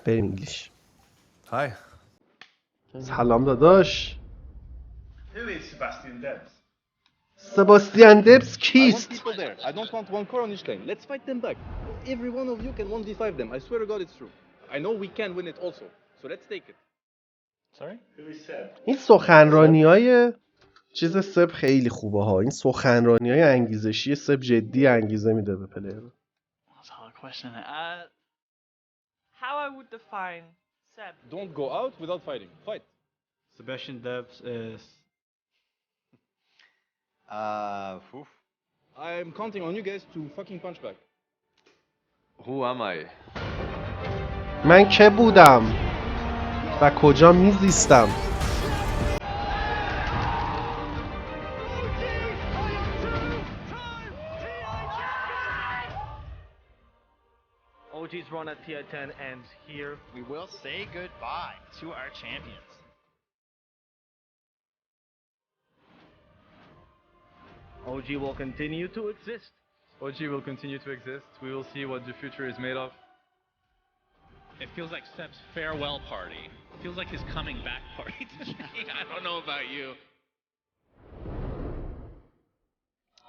بریم انگلیش. Hi. سلام داداش. Who is Sebastian Debs? سباستیان دبس I want کیست؟ people there. I don't want one core on each lane. Let's fight them back. Every one of you can 1v5 them. I swear to God it's true. I know we can win it also. So let's take it. Sorry? Who is Ceb? این سخنرانی‌های چیز سب خیلی خوبه ها. این سخنرانی‌های انگیزشی سب جدی انگیزه میده به پلیر. That's a hard question. How I would define Ceb? Don't go out without fighting. Fight. Sebastian Debs is... I'm counting on you guys to fucking punch back. Who am I? من که بودم و کجا میزیستم؟ OG's run at Tier 10 ends here. We will say goodbye to our champions. OG will continue to exist. OG will continue to exist. We will see what the future is made of. It feels like Seb's farewell party. It feels like his coming back party to me. I don't know about you.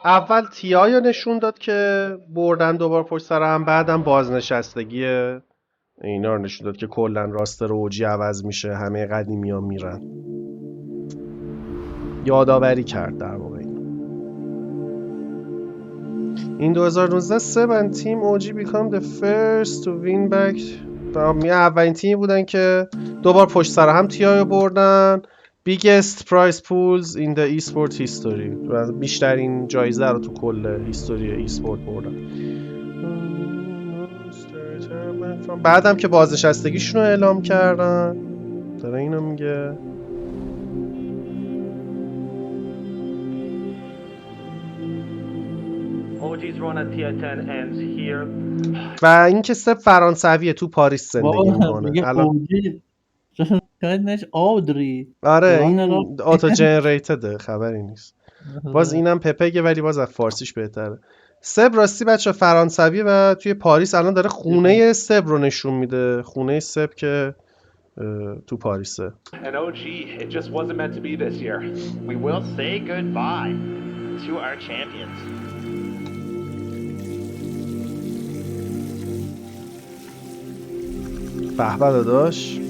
اول تیایو نشون داد که بردن دوبار پشت سر هم، بعدم بازنشستگی اینا رو نشون داد که کلا راستر اوجی عوض میشه، همه قدیمی ها میرن. یادآوری کرد در واقع. این 2019 7 تیم اوجی become the first to win back. اولین تیمی بودن که دوبار پشت سر هم تیایو بردن. biggest prize pools in the e-sport history. بیشترین جایزه رو تو کل هیستوری e-sport بردن. بعدم که بازنشستگیشون رو اعلام کردن، داره اینو میگه. OG's run at Tier 10 ends here. و این که سب فرانسویه، تو پاریس زندگی میکنه الان. شاید نش آودری. آره این آتو جنریتده، خبری نیست. باز اینم پپگه ولی باز از فارسیش بهتره. سب راستی بچه فرانسوی و توی پاریس الان داره خونه سب رو نشون میده. خونه سب که تو پاریسه. And OG, it just wasn't meant to be this year. We will say goodbye to our champions. به به داداش.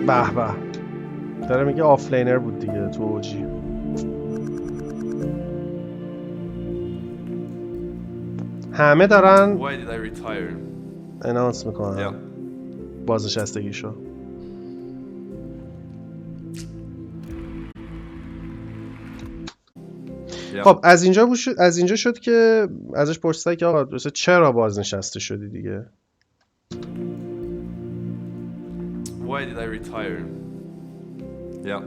به به. داره میگه آفلینر بود دیگه تو اوجی. همه دارن Why did I retire? انانس میکنن Yeah. بازنشستگیشو. Yeah. خب از اینجا شد که ازش پرسیدن که آقا چرا بازنشسته شدی دیگه. Why did I retire? Yeah.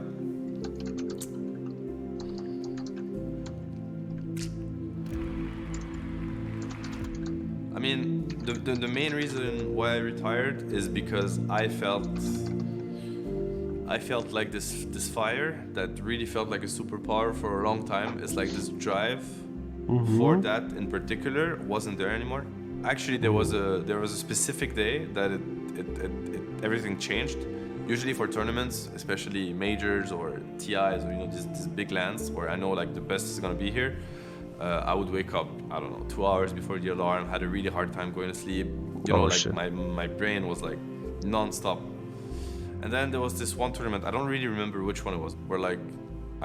I mean, the main reason why I retired is because I felt like this fire that really felt like a superpower for a long time. It's like this drive for that in particular wasn't there anymore. Actually, there was a specific day that everything changed. Usually for tournaments, especially majors or TIs or these big lands where I know like the best is gonna be here, I would wake up, I don't know, 2 hours before the alarm, had a really hard time going to sleep. My brain was like non-stop. And then there was this one tournament, I don't really remember which one it was, where like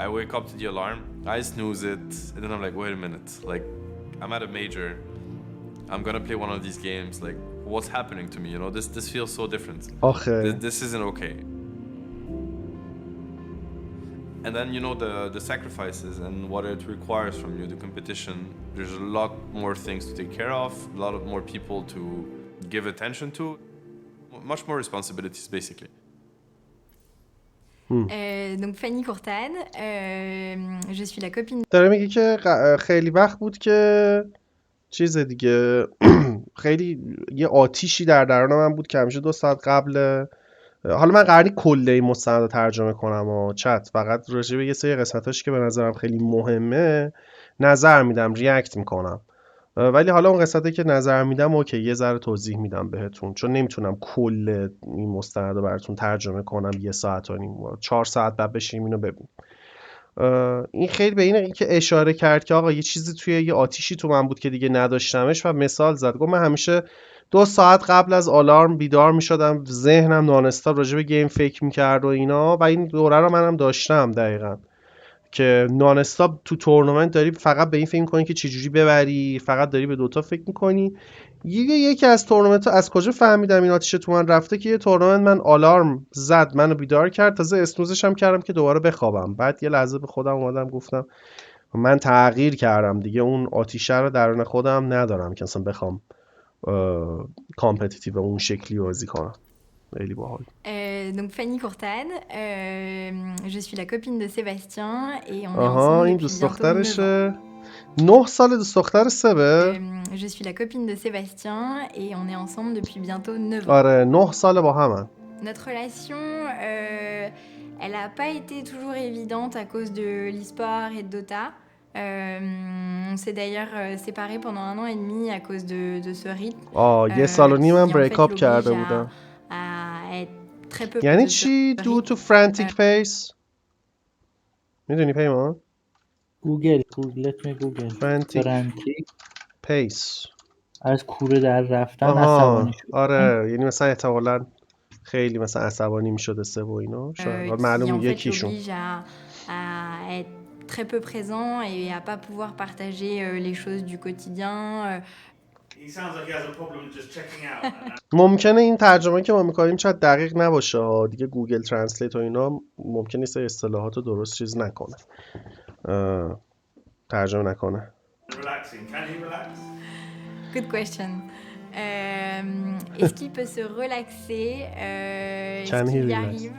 I wake up to the alarm, I snooze it, and then I'm like, wait a minute, like I'm at a major, I'm gonna play one of these games, like what's happening to me, this feels so different. Okay. This isn't okay. And then the sacrifices and what it requires from you, the competition, there's a lot more things to take care of, a lot of more people to give attention to, much more responsibilities basically. Donc Fanny Courtane, je suis la copine. داره میگه که خیلی وقت بود که چیز دیگه خیلی یه آتیشی در درون من بود که همیشه 2 ساعت قبل، حالا من قراری کلی مستند رو ترجمه کنم و چت فقط راجع به یه سری قسمتاش که به نظرم خیلی مهمه نظر میدم، ریاکت میکنم. ولی حالا اون قسمتی که نظر میدم اوکی یه ذره توضیح میدم بهتون، چون نمیتونم کل این مستند رو براتون ترجمه کنم 1 ساعت و نیم 4 ساعت بعد بشیم اینو ببینیم. این خیلی به این که اشاره کرد که آقا یه چیزی توی یه آتیشی تو من بود که دیگه نداشتمش و مثال زد. گفت من همیشه 2 ساعت قبل از آلارم بیدار میشدم، ذهنم نانستا راجع به گیم فکر میکرد و اینا، و این دوره رو منم داشتم دقیقاً که نانستاپ تو تورنمنت داری فقط به این فکر می‌کنی که چجوری ببری، فقط داری به دوتا فکر می‌کنی. یکی از تورنمنت از کجا فهمیدم این آتیشه تو من رفته که یه تورنمنت من آلارم زد منو بیدار کرد، تازه اسنوزش هم کردم که دوباره بخوابم. بعد یه لحظه به خودم اومدم گفتم من تغییر کردم دیگه، اون آتیشه رو درون خودم ندارم که اصلا بخوام کامپتیتیو اون شکلی بازی کنم. خیلی باحال. Donc Fanny Courtane, je suis la copine de Sébastien et on est آها ensemble این depuis دوست bientôt 9 ans. دخترشه. 9 سال دوست دختر سبه. Je suis la copine de Sébastien et on est ensemble depuis bientôt 9 ans. آره 9 سال با همن. Notre relation, elle n'a pas été toujours évidente à cause de l'e-sport et de Dota. On s'est d'ailleurs séparés pendant 1 an et demi à cause de ce rythme. یه سال و نیم هم qui, en بریک fait, اپ کرده l'oblige بودم. à être très peu یعنی de ce چی rythme. دو تو فرانتیک پیس؟ میدونی پیمان؟ گوگل let me گوگل فرانتیک فرانتیک پیس. از کوره در رفتن آها عصبانی شدن. آره یعنی مثلا احتمالاً خیلی مثلا عصبانی میشده سه و اینا شاید qui معلوم en fait یکیشون. l'oblige à être très peu présent et à pas pouvoir partager les choses du quotidien. He sounds like he has a problem just checking out. ممکنه این ترجمه که ما میکنیم شاید دقیق نباشه ها. دیگه گوگل ترنسلیت و اینا ممکنه نیست اصطلاحات رو درست چیز نکنه، ترجمه نکنه. Relaxing. Can he relax? Good question. Est-ce qu'il peut se relaxer? Est-ce Can he qu'il y relax? arrive?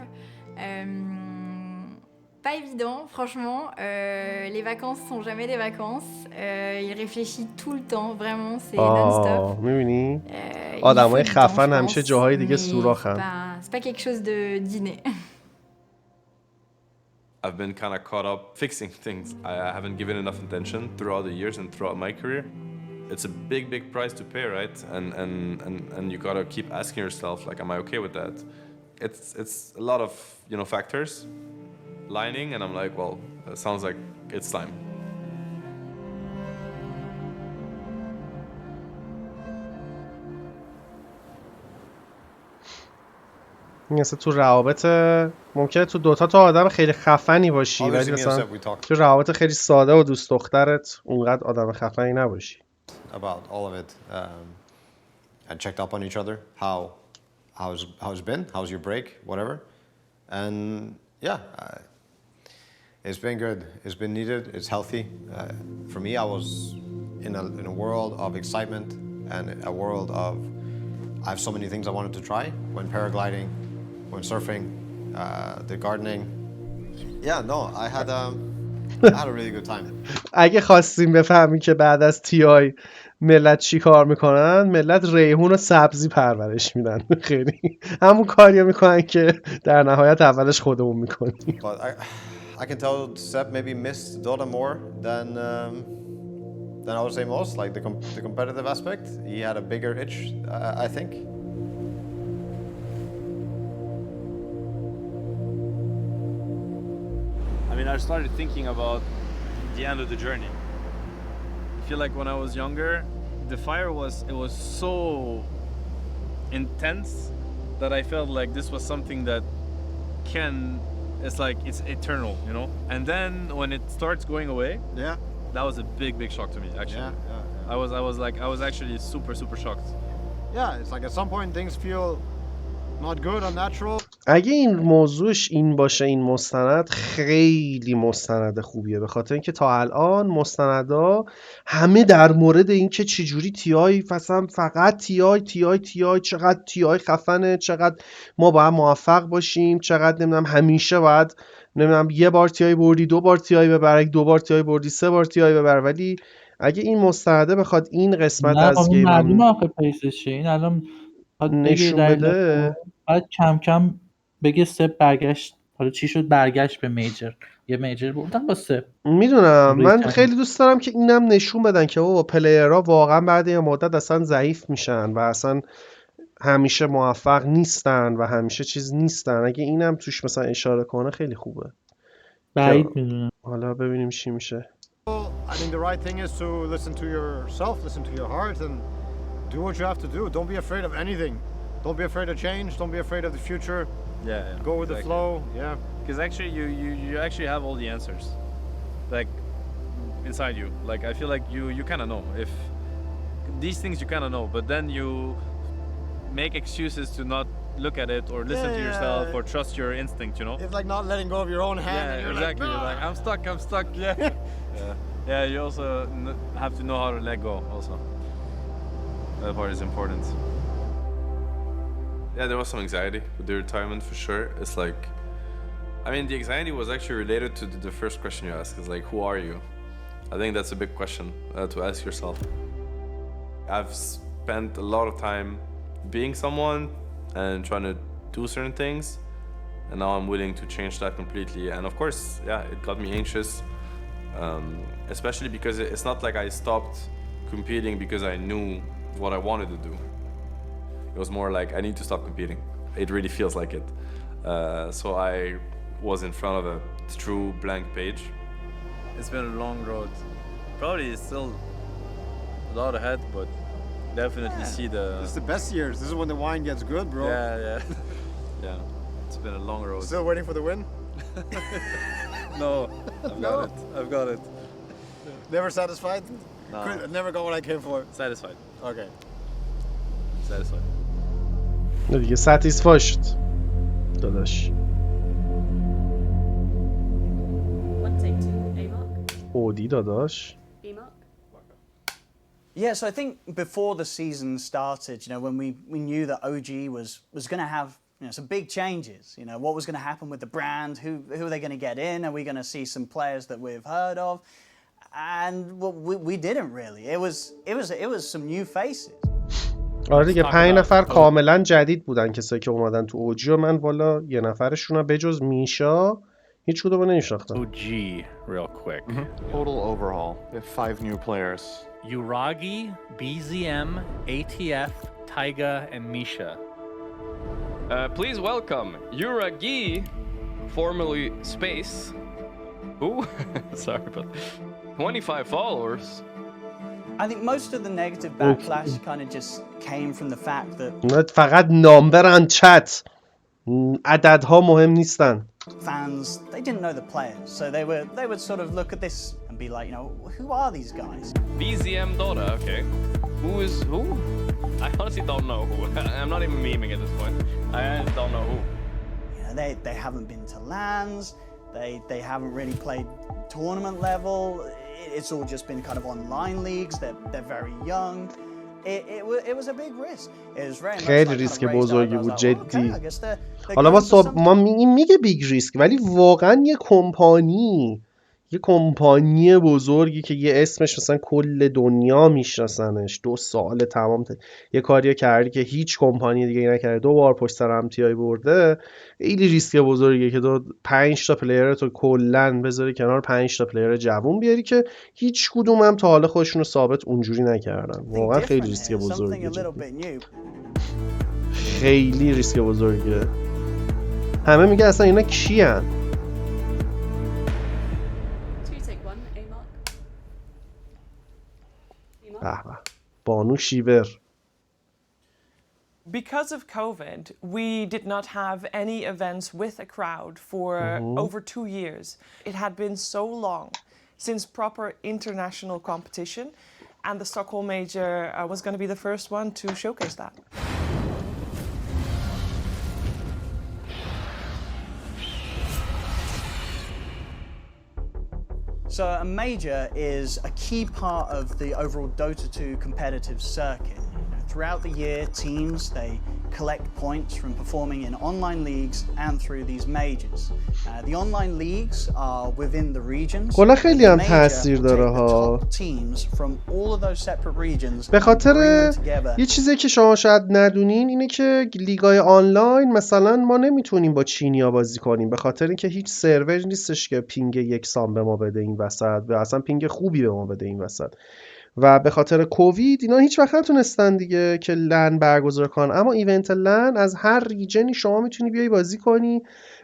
Pas évident, franchement. Les vacances sont jamais des vacances. Il réfléchit tout le temps, vraiment, c'est non-stop. میبینی؟ Il آدمای faut du temps, خفن je همیشه pense, جاهای دیگه mais سوراخن. c'est pas quelque chose de d'inné. I've been kind of caught up fixing things. I haven't given enough attention throughout the years and throughout my career. It's a big price to pay, right? And you gotta keep asking yourself, like, am I okay with that? It's a lot of factors lining, and I'm like, well, it sounds like it's time. مثلا تو روابط ممکنه تو دوتا تا آدم خیلی خفنی باشی ولی مثلا تو روابط خیلی ساده و دوست دخترت اونقدر آدم خفنی نباشی. About all of it, and checked up on each other. How's been? How's your break? Whatever, and yeah, it's been good. It's been needed. It's healthy. For me, I was in a world of excitement and a world of I have so many things I wanted to try. When paragliding, when surfing, the gardening. Yeah, no, I had a really good time. اگه خواستیم بفهمیم که بعد از تی آی ملت چی کار میکنن، ملت ریحون و سبزی پرورش میدن. خیلی همون کاریو میکنن که در نهایت اولش خودمون میکنیم. But I can tell Ceb maybe missed Dota more than I would say most, like the competitive aspect. He had a bigger itch, I think. I mean, I started thinking about the end of the journey. I feel like when I was younger, the fire was so intense that I felt like this was something that it's like it's eternal, you know? And then when it starts going away, yeah, that was a big shock to me, actually. Yeah. I was actually super shocked. Yeah, it's like at some point things feel not good or natural. اگه این موضوعش این باشه این مستند خیلی مستند خوبیه، به خاطر اینکه تا الان مستندا همه در مورد اینکه چجوری تی آی مثلا فقط تی آی چقدر تی آی خفنه، چقدر ما باید موفق باشیم، چقدر نمیدونم همیشه باید نمیدونم یه بار تی آی بردی 2 بار تی آی ببر، 2 بار تی آی بردی 3 بار تی آی ببر. ولی اگه این مستنده بخواد این قسمت از گیم معلومه آخه پیسشه، این الان نشون بده، بعد کم کم بگه سب برگشت حالا چی شد برگشت به میجر، یه میجر بردن واسه. میدونم، من ریترن. خیلی دوست دارم که اینم نشون بدن که بابا پلیرها واقعا بعد یه مدت اصلا ضعیف میشن و اصلا همیشه موفق نیستن و همیشه چیز نیستن. اگه اینم توش مثلا اشاره کنه خیلی خوبه. بعید میدونم. حالا ببینیم چی میشه. I think the right thing is to listen to yourself, listen to your heart, and do what you have to do. Don't be afraid of anything. Don't be afraid of change. Don't be afraid of the future. Yeah. Go with the flow. Yeah. Because actually, you actually have all the answers, like inside you. Like I feel like you kind of know if these things you kind of know, but then you make excuses to not look at it or listen to yourself or trust your instinct. You know. It's like not letting go of your own hand. Yeah, and exactly. Like, You're like, I'm stuck. Yeah. Yeah. You also have to know how to let go. Also, that part is important. Yeah, there was some anxiety with the retirement for sure. It's like, I mean, the anxiety was actually related to the first question you asked. It's like, who are you? I think that's a big question to ask yourself. I've spent a lot of time being someone and trying to do certain things, and now I'm willing to change that completely. And of course, yeah, it got me anxious, especially because it's not like I stopped competing because I knew what I wanted to do. It was more like, I need to stop competing. It really feels like it. So I was in front of a true blank page. It's been a long road. Probably still a lot ahead, but definitely see the... It's the best years. This is when the wine gets good, bro. Yeah. Yeah. It's been a long road. Still waiting for the win? No, I've got it. Never satisfied? No. Never got what I came for? Satisfied. Okay. Satisfied. دیگه ساتیسفای شد داداش. اودی داداش. Yeah, so I think before the season started, you know, when we knew that OG was going to have, you know, some big changes. You know, what was going to happen with the brand? Who are they going to get in? Are we going to see some players that we've heard of? And well, we didn't really. It was some new faces. آره دیگه 5 نفر کاملا جدید بودن کسایی که اومدن تو اوجی و من بالا یه نفرشون رو بجز میشا هیچ کدومو نمیشناختم. OG real quick. Total overhaul. We have 5 new players. Uragi, BZM, ATF, Taiga, and Misha. Please welcome Uragi, formerly Space. Who? Sorry, but 25 followers. I think most of the negative backlash kind of just came from the fact that فقط نامبرن چت. عددها مهم نیستن. Fans, they didn't know the players, so they would sort of look at this and be like, you know, who are these guys? BZM Dota, okay. Who is who? I honestly don't know who. I'm not even memeing at this point. I don't know who. You know, they haven't been to LANs. They haven't really played tournament level. It's all just been kind of online leagues. They're very young. It was a big risk. It was very much خیلی ریسک بزرگی بود جدی. حالا ما میگه بیگ ریسک ولی واقعا یه کمپانی بزرگی که یه اسمش مثلا کل دنیا میشناسنش 2 سال تمام یه کاریو کردی که هیچ کمپانی دیگه نکرده 2 بار پشت سر هم تیای برده. خیلی ریسک بزرگیه که 5 تا پلیر تو کلا بذاری کنار 5 تا پلیر جوون بیاری که هیچ کدوم هم تا حالا خودشون رو ثابت اونجوری نکردن. واقعا خیلی ریسک بزرگیه. خیلی ریسک بزرگیه. همه میگن اصلا اینا کیان؟ بانو شیور. Because of COVID, we did not have any events with a crowd for over 2 years. It had been so long since proper international competition, and the Stockholm Major was going to be the first one to showcase that. So a major is a key part of the overall Dota 2 competitive circuit. Throughout the year, teams, they collect points from performing in online leagues and through these majors. The online leagues are within the regions. کلا خیلی هم تاثیر داره ها. Teams from all of those separate regions. به خاطر یه چیزی که شما شاید ندونین اینه که لیگای آنلاین مثلا ما نمیتونیم با چینیا بازی کنیم به خاطر اینکه هیچ سرور نیستش که پینگ یکسان به ما بده این وسط و اصلا پینگ خوبی به ما بده این وسط. و به خاطر کووید اینا هیچ وقت نتونستن دیگه که لن برگزار کنن. اما ایونت لن از هر ریجنی شما میتونی بیای بازی کنی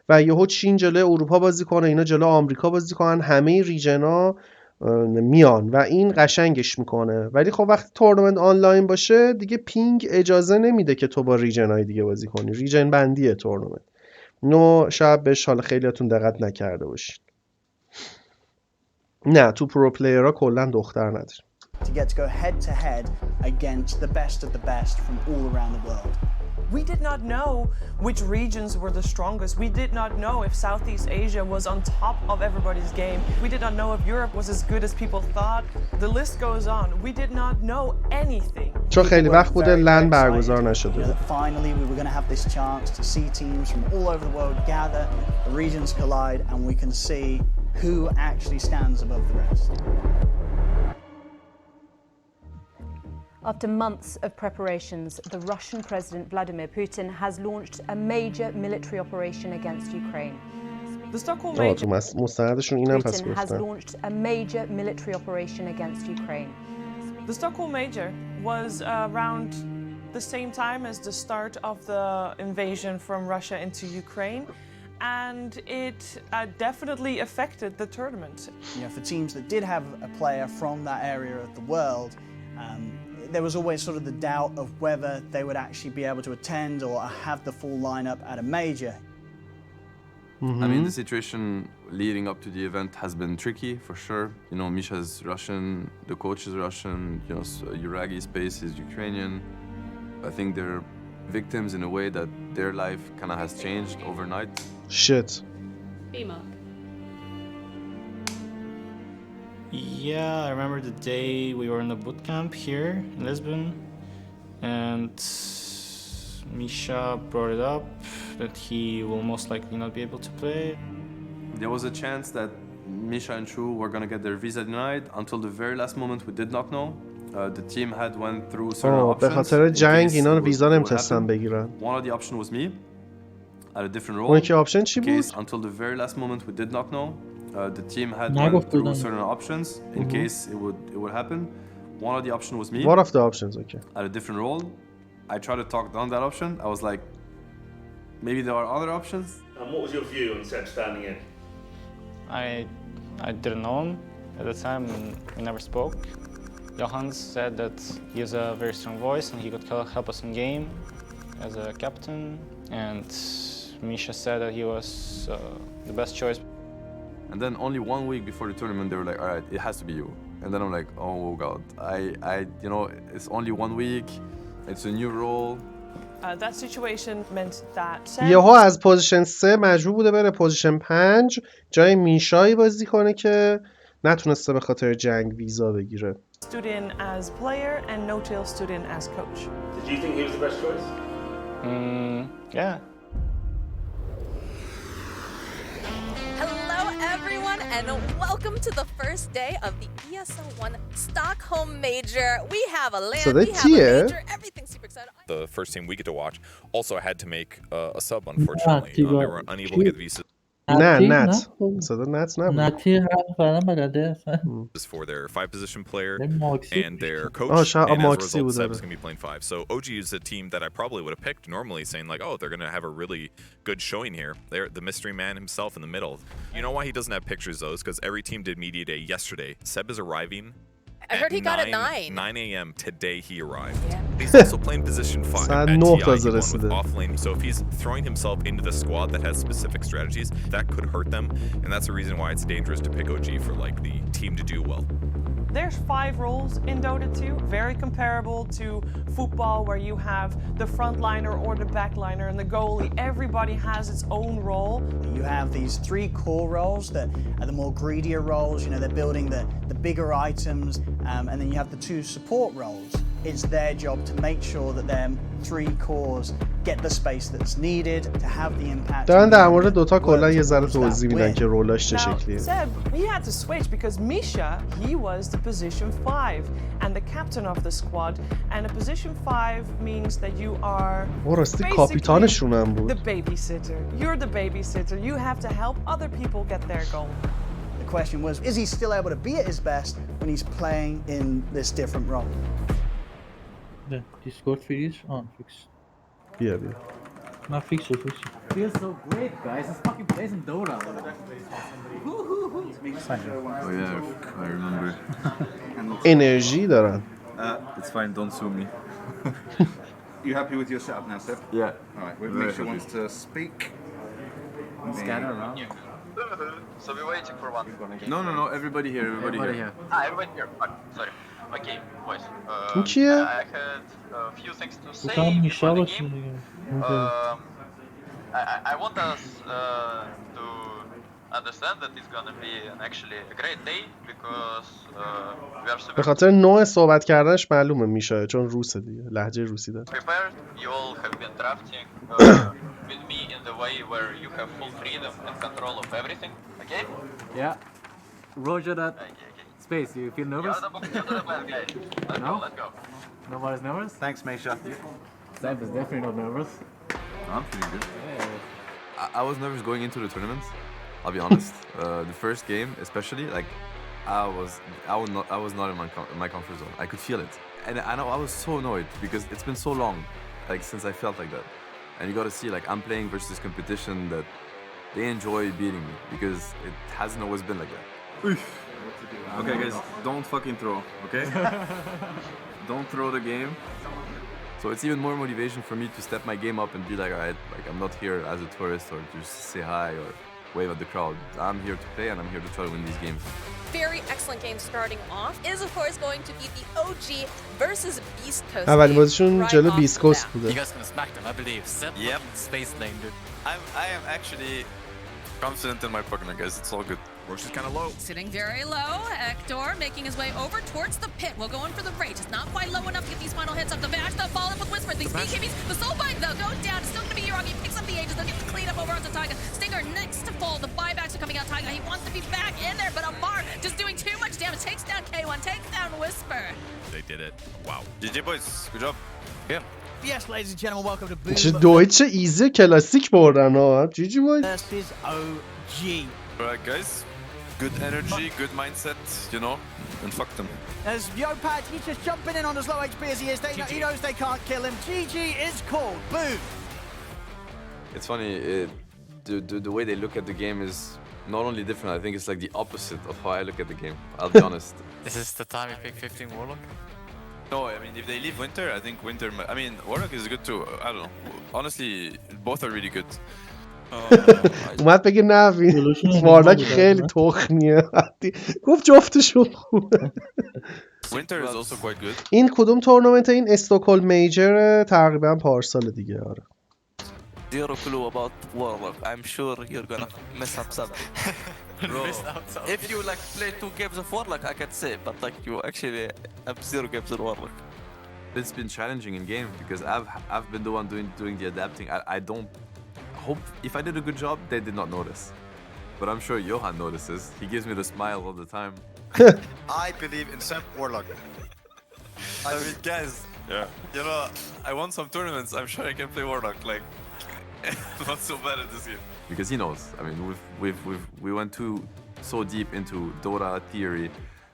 و یهو چین جلوی اروپا بازی کنه، اینا جلوی آمریکا بازی کنن، همه ریجنا میان و این قشنگش میکنه. ولی خب وقتی تورنمنت آنلاین باشه دیگه پینگ اجازه نمیده که تو با ریجنای دیگه بازی کنی. ریجن بندیه تورنمنت. نو شاید بهش حالا خیلیاتون دقت نکرده باشین. نه تو پرو پلیرها کلا دختر نداره. To get to go head to head against the best of the best from all around the world. We did not know which regions were the strongest. We did not know if Southeast Asia was on top of everybody's game. We did not know if Europe was as good as people thought. The list goes on. We did not know anything. چون خیلی وقت بوده لن برگزار نشده. Finally we were going to have this chance to see teams from all over the world gather, the regions collide, and we can see who actually stands above the rest. After months of preparations, the Russian President Vladimir Putin has launched a major military operation against Ukraine. The Stockholm Major مستندشون اینم پس Putin has گفتن. launched a major military operation against Ukraine. The Stockholm Major was around the same time as the start of the invasion from Russia into Ukraine, and it definitely affected the tournament. You know, for teams that did have a player from that area of the world, there was always sort of the doubt of whether they would actually be able to attend or have the full lineup at a major. I mean, the situation leading up to the event has been tricky for sure. You know, Misha's Russian, the coach is Russian, you know, Yuragi's base is Ukrainian. I think they're victims in a way that their life kind of has changed overnight. Shit. Bima. Yeah, I remember the day we were in the boot camp here in Lisbon, and Misha brought it up that he will most likely not be able to play. There was a chance that Misha and Chu were going to get their visa denied. Until the very last moment, we did not know. The team had went through certain options. به خاطر جنگ اینا ویزا نمیتونستن بگیرن. One of the option was me at a different role. اون که آپشن چی بود؟ Until the very last moment, we did not know. The team had went through certain options in case it would happen. One of the option was me. What of the options? Okay. At a different role. I tried to talk down that option. I was like, maybe there are other options. And what was your view on Ceb standing in? I didn't know him at the time, and we never spoke. Johannes said that he has a very strong voice and he could help us in game as a captain, and Misha said that he was the best choice. And then only 1 week before the tournament, they were like, all right, it has to be you. And then I'm like, oh God, you know, it's only 1 week, it's a new role. That situation meant that یهو از پوزیشن 3 مجبور بوده بره پوزیشن 5 جای میشایی بازی کنه که نتونسته به خاطر جنگ ویزا بگیره. stood in as player and No-Tail stood in as coach. Did you think he was the best choice? Yeah. Hello everyone and welcome to the first day of the ESL 1 Stockholm Major. We have a land, we have a major, everything's super exciting. The first team we get to watch also had to make a sub, unfortunately. They were unable to get visas. نه صدا نت نبود. نتی هم فعلا بلده اصلا. For their 5-position player and their coach, and as a result, Seb's going to be playing 5. So OG is a team that I probably would have picked normally, saying like, oh, they're going to have a really good showing here. They're the mystery man himself in the middle. You know why he doesn't have pictures, though? Is because every team did media day yesterday. Seb is arriving. I heard he got at 9. 9 a.m. today he arrived. Yeah. He's also playing position 5 at TI. He won with offlane. So if he's throwing himself into the squad that has specific strategies, that could hurt them. And that's the reason why it's dangerous to pick OG for like the team to do well. There's 5 roles in Dota 2, very comparable to football where you have the frontliner or the backliner and the goalie. Everybody has its own role. You have these 3 core roles that are the more greedier roles, you know, they're building the bigger items, and then you have the 2 support roles. it's their job to make sure that their 3 cores get the space that's needed to have the impact. دارن در مورد دوتا کلا یه ذره توضیح میدن که رولاش چه شکلیه. Ceb, he had to switch because Misha, he was the position 5 and the captain of the squad, and a position 5 means that you are راستی کاپیتانشون هم بود. the babysitter. You're the babysitter. You have to help other people get their goal. The question was, is he still able to be at his best when he's playing in this different role? The Discord freeze on fix. بیا. Not fix it. Feels so great, guys. It's fucking blazing Dota. Oh yeah, I remember. انرژی دارن. It's fine, don't sue me. You happy with your setup now, Ceb? Yeah. All right, we'll make sure wants to speak. Scanner around. So we're waiting for one. No, everybody here, everybody here. Everybody here. Sorry. Okay, boys. این چیه؟ I had a few things to say before the game. I want us to understand that it's gonna be actually a great day because we are super به خاطر نوع صحبت کردنش معلومه میشه چون روسه دیگه لهجه روسی داره. prepared. You all have been drafting with me in the way where you have full freedom and control of everything. Okay? Yeah. Roger that. Space, you feel nervous? No? Let's go. Nobody's nervous? Thanks, Misha. Ceb is definitely not nervous. I'm feeling good. I was nervous going into the tournament. I'll be honest. The first game, especially, like I was not in my comfort zone. I could feel it, and I know I was so annoyed because it's been so long, like since I felt like that. And you got to see, like I'm playing versus competition that they enjoy beating me because it hasn't always been like that. Okay, guys, don't fucking throw, okay? Don't throw the game. So it's even more motivation for me to step my game up and be like, alright, like I'm not here as a tourist or just say hi or wave at the crowd. I'm here to play and I'm here to try to win these games. Very excellent game starting off is of course going to be the OG versus Beast Coast. اولین بازیشون جلو بیست کوست بوده. You guys gonna smack them, I believe. Yep. Space lane, dude. I am actually confident in my partner, guys. It's all good. Roche is kind of low. Sitting very low, Ektor making his way over towards the pit. We'll go in for the rage. It's not quite low enough to get these final hits up the bash. They'll fall in with Whisper. These BKBs, the soul bind though goes down. It's still gonna be Yuragi. Picks up the ages. They'll get the clean up over onto Taiga. Stinger next to fall. The buybacks are coming out. Taiga, he wants to be back in there, but Amar just doing too much damage. Takes down K1, takes down Whisper. They did it. Wow. GG boys. Good job. Yeah. Yes, ladies and gentlemen, welcome to Boom. چه دویچ ایزی کلاسیک بردن ها. جی بای. Versus OG. Alright guys. Good energy, good mindset, you know, and fuck them. As Yopad, he's just jumping in on as low HP as he is. He knows they can't kill him. GG is called. Boom. It's funny, the way they look at the game is not only different, I think it's like the opposite of how I look at the game. I'll be honest. Is this the time you pick 15 Warlock? No, I mean, if they leave Winter, I think Winter... I mean, Warlock is good too. I don't know. Honestly, both are really good. اومد بگه نه وارلاک خیلی تخمیه گفت جفتشون خوبه. Winter is also quite good. این کدوم تورنمنت؟ این استکهلم میجر تقریبا پارسال دیگه. آره. Zero clue about Warlock. I'm sure you're gonna mess up some. Bro, if you like play 2 games of Warlock, I can say, but like you actually have 0 games of Warlock. It's been challenging in game because I've been the one doing the adapting. I don't hope if I did a good job, they did not notice. But I'm sure Johan notices. He gives me the smile all the time. I believe in Ceb Warlock. I mean, guys, you know, I won some tournaments. I'm sure I can play Warlock. Like, not so bad at this game. Because he knows. I mean, we went so deep into Dota theory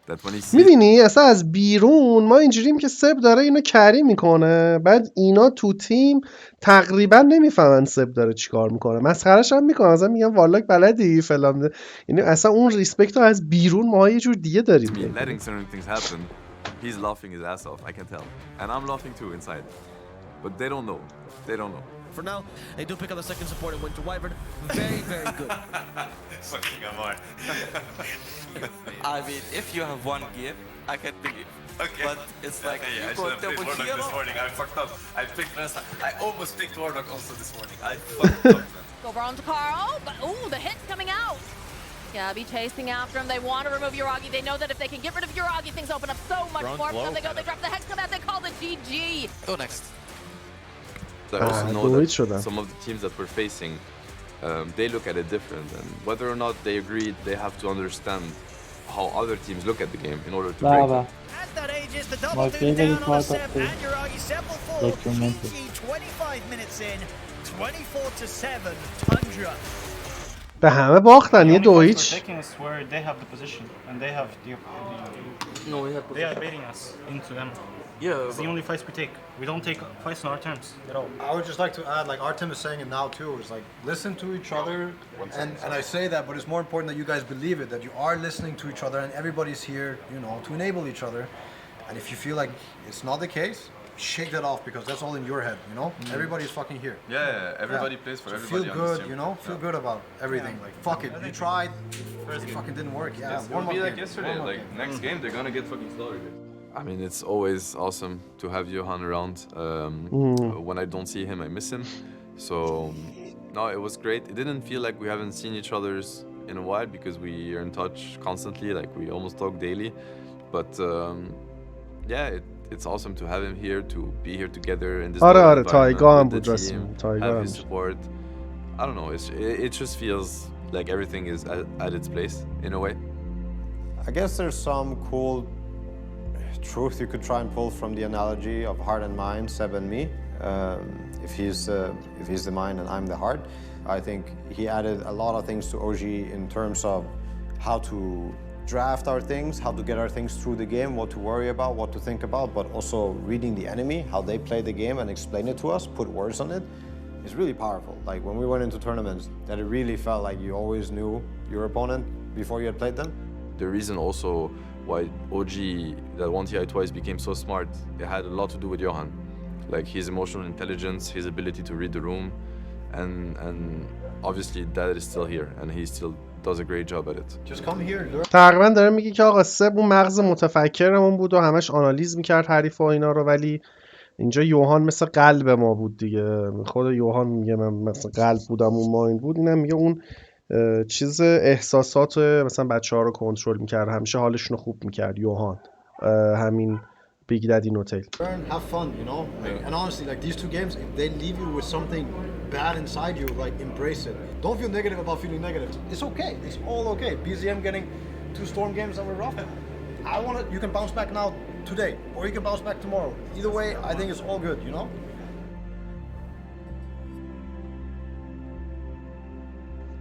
that when he sees. می‌بینی اصلا از بیرون ما اینجوریم که سب داره اینو کری میکنه، بعد اینا تو تیم تقریبا نمیفهمن سب داره چیکار میکنه، مسخره‌ش هم میکنن، اصلا میگن والاک بلدی فلان. یعنی اصلا اون ریسپکت رو از بیرون ما یه جور دیگه داریم. Letting certain things happen, he's laughing his ass off. I can tell, and I'm laughing too inside, but they don't know. They don't know. For now, they do pick up the second support in Winter Wyvern. Very, very good. Fucking Amar. I mean, if you have one game, I can pick it. Okay. But it's like I you should go have played double Warlock hero. this morning. I fucked up. I picked last time. I almost picked Warlock also this morning. I fucked up. Go on to Carl, but ooh, the hit's coming out. Gabby chasing after him. They want to remove Yuragi. They know that if they can get rid of Yuragi, things open up so much more for them. They go, they drop the hex command, they call the GG. Go next. I also know that some of the teams that we're facing, they look at it different, and whether or not they agree, they have to understand how other teams look at the game in order to break it. As that ages, the double-2 down on Ceb and Uragi. Ceb will fall. GG, 25 minutes in, 24-7, Tundra. به همه باختن یه دو هیچ. No, they are baiting us into them. Yeah, it's the only fights we take. We don't take fights on our terms at all. I would just like to add, like Artem is saying it now too, is like listen to each other, and I say that, but it's more important that you guys believe it, that you are listening to each other, and everybody's here, you know, to enable each other. And if you feel like it's not the case, shake that off because that's all in your head, you know. Everybody's fucking here. Yeah, everybody plays for so everybody. Feel good, you know. Feel good about everything. Like fuck it, you tried, it fucking didn't work. Yeah, It's gonna be like yesterday. Like next game, they're gonna get fucking slaughtered. I mean, it's always awesome to have Johan around. When I don't see him, I miss him. So, no, it was great. It didn't feel like we haven't seen each other's in a while because we are in touch constantly. Like we almost talk daily. But yeah, it's awesome to have him here, to be here together in this environment with the team, have his support. I don't know. It just feels like everything is at its place in a way. I guess there's some cool truth you could try and pull from the analogy of heart and mind, Ceb and me. If he's the mind and I'm the heart, I think he added a lot of things to OG in terms of how to draft our things, how to get our things through the game, what to worry about, what to think about, but also reading the enemy, how they play the game and explain it to us, put words on it, is really powerful. Like when we went into tournaments, that it really felt like you always knew your opponent before you had played them. The reason also why OG, that won TI twice, became so smart, it had a lot to do with Johan. Like his emotional intelligence, his ability to read the room, and obviously that is still here, and he still does a great job at it. Just come here, learn. تقریبا داره میگه که آقا سب اون مغز متفکرمون بود و همش آنالیز میکرد حریف و اینا رو، ولی اینجا یوهان مثل قلب ما بود دیگه. خود یوهان میگه من مثل قلب بودم، اون مایند بود. اینم میگه اون چیز احساسات مثلا بچه‌ها رو کنترل میکرد، همیشه حالشون رو خوب میکرد یوهان. همین بیگ دادی نوتیل. Learn, have fun, you know. Like, and honestly, like these two games, if they leave you with something bad inside you, like embrace it. Don't feel negative about feeling negative. It's okay. It's all okay. BZM getting 2 storm games that were rough. You can bounce back now today, or you can bounce back tomorrow. Either way, I think it's all good, you know.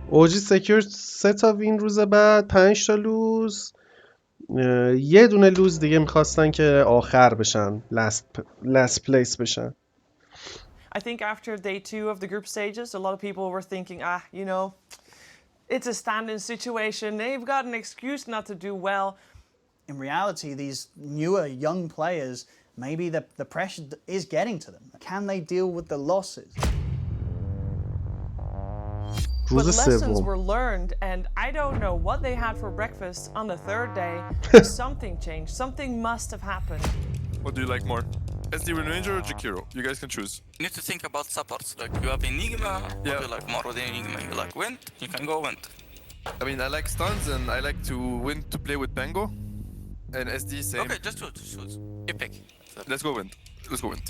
اوجی سکیور 3 تا وین روز بعد، 5 تا لوز. یه دونه لوز دیگه میخواستن که آخر بشن، last place بشن. I think after day 2 of the group stages, a lot of people were thinking, you know, it's a stand-in situation. They've got an excuse not to do well. In reality, these newer young players, maybe the pressure is getting to them. Can they deal with the losses? But lessons were learned, and I don't know what they had for breakfast on the 3rd day. Something changed. Something must have happened. What do you like more? SD Ranger or Jakiro? You guys can choose. You need to think about supports. Like you have Enigma, yeah. You like more than Enigma. You like Wind, you can go Wind. I mean, I like stuns and I like to Wind to play with Bango. And SD same. Okay, just choose. You pick. Let's go Wind. Let's go Wind.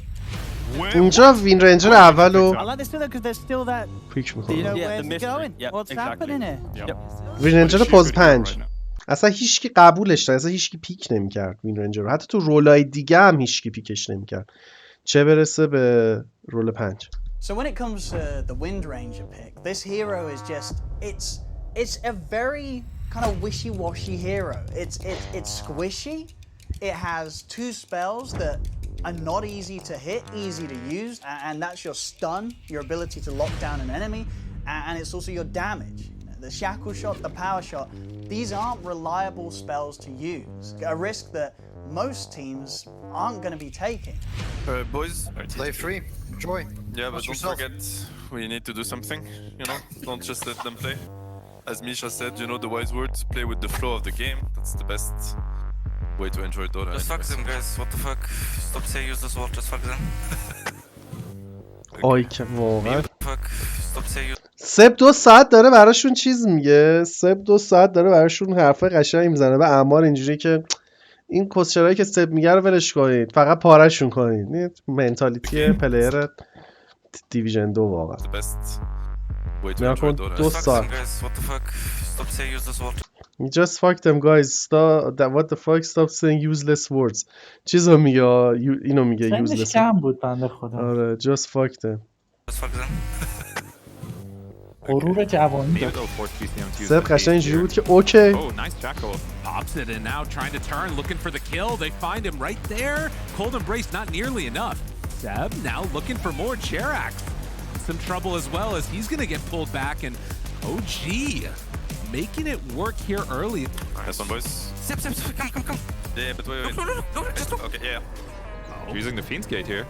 اینجا وین رنجر اولو I like this still because there's still that. پیک Do you میکنه. know where's it going? What's happening here? وین رنجر پوز 5 اصلا هیچکی قبولش نه، اصلا هیچکی پیک نمیکرد وین رنجر رو. حتی تو رولای دیگه هم هیچکی پیکش نمیکرد، چه برسه به رول 5. So when it comes to the Wind Ranger pick, this hero is just it's a very kind of wishy-washy hero. It's squishy. It has 2 spells that are not easy to hit, easy to use, and that's your stun, your ability to lock down an enemy, and it's also your damage. The shackle shot, the power shot, these aren't reliable spells to use. A risk that most teams aren't going to be taking. Boys, play free, enjoy. Yeah, but don't forget, we need to do something, you know? Don't just let them play. As Misha said, you know the wise words, play with the flow of the game. That's the best way to enjoy Dota. Just fuck them, guys. What the fuck? Stop saying use this word. Just fuck them. آی که واقعا Fuck. Stop saying. سب 2 ساعت داره براشون چیز میگه. سب 2 ساعت داره براشون حرفای قشنگ میزنه به اعمار اینجوری که این کسچرایی که سب میگه رو ولش کنید، فقط پارهشون کنید. این منتالیتی پلیر دیویژن 2 واقعا. نگاه کن 2 سال. Just fuck them guys. What the fuck? Stop saying useless words. چیزو میگه، اینو میگه سنش useless. کم بود بنده خدا. آره just fuck them. غرور جوانی داشت. سب قشنگ اینجوری بود که اوکی. Oh, nice jackal. Pops it and now trying to turn, looking for the kill. They find him right there. Cold embrace not nearly enough. Ceb now looking for more chair axe. Some trouble as well as he's gonna get pulled back, and OG making it work here early. Nice one, boys. Ceb, come. Yeah, but wait. No, just look. Okay, yeah. Oh. Using the Fiend's Gate here.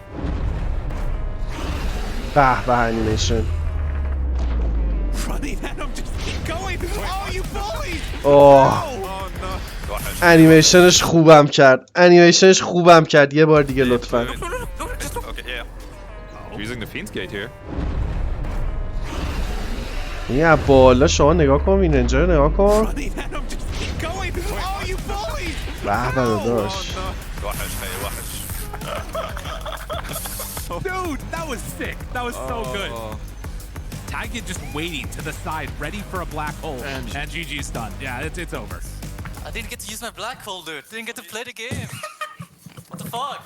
به انیمیشن. Running at him, just keep going. Oh, you bullies! انیمیشنش خوبم کرد. یه بار دیگه لطفاً. Okay, yeah. Using the Fiend's Gate here. این از بالا شما نگاه کن، این اینجا رو نگاه کن. به داداش. Dude, that was sick. That was so good. Tagged just waiting to the side, ready for a black hole. And GG's done. Yeah, it's over. I didn't get to use my black hole, dude. Didn't get to play the game. What the fuck?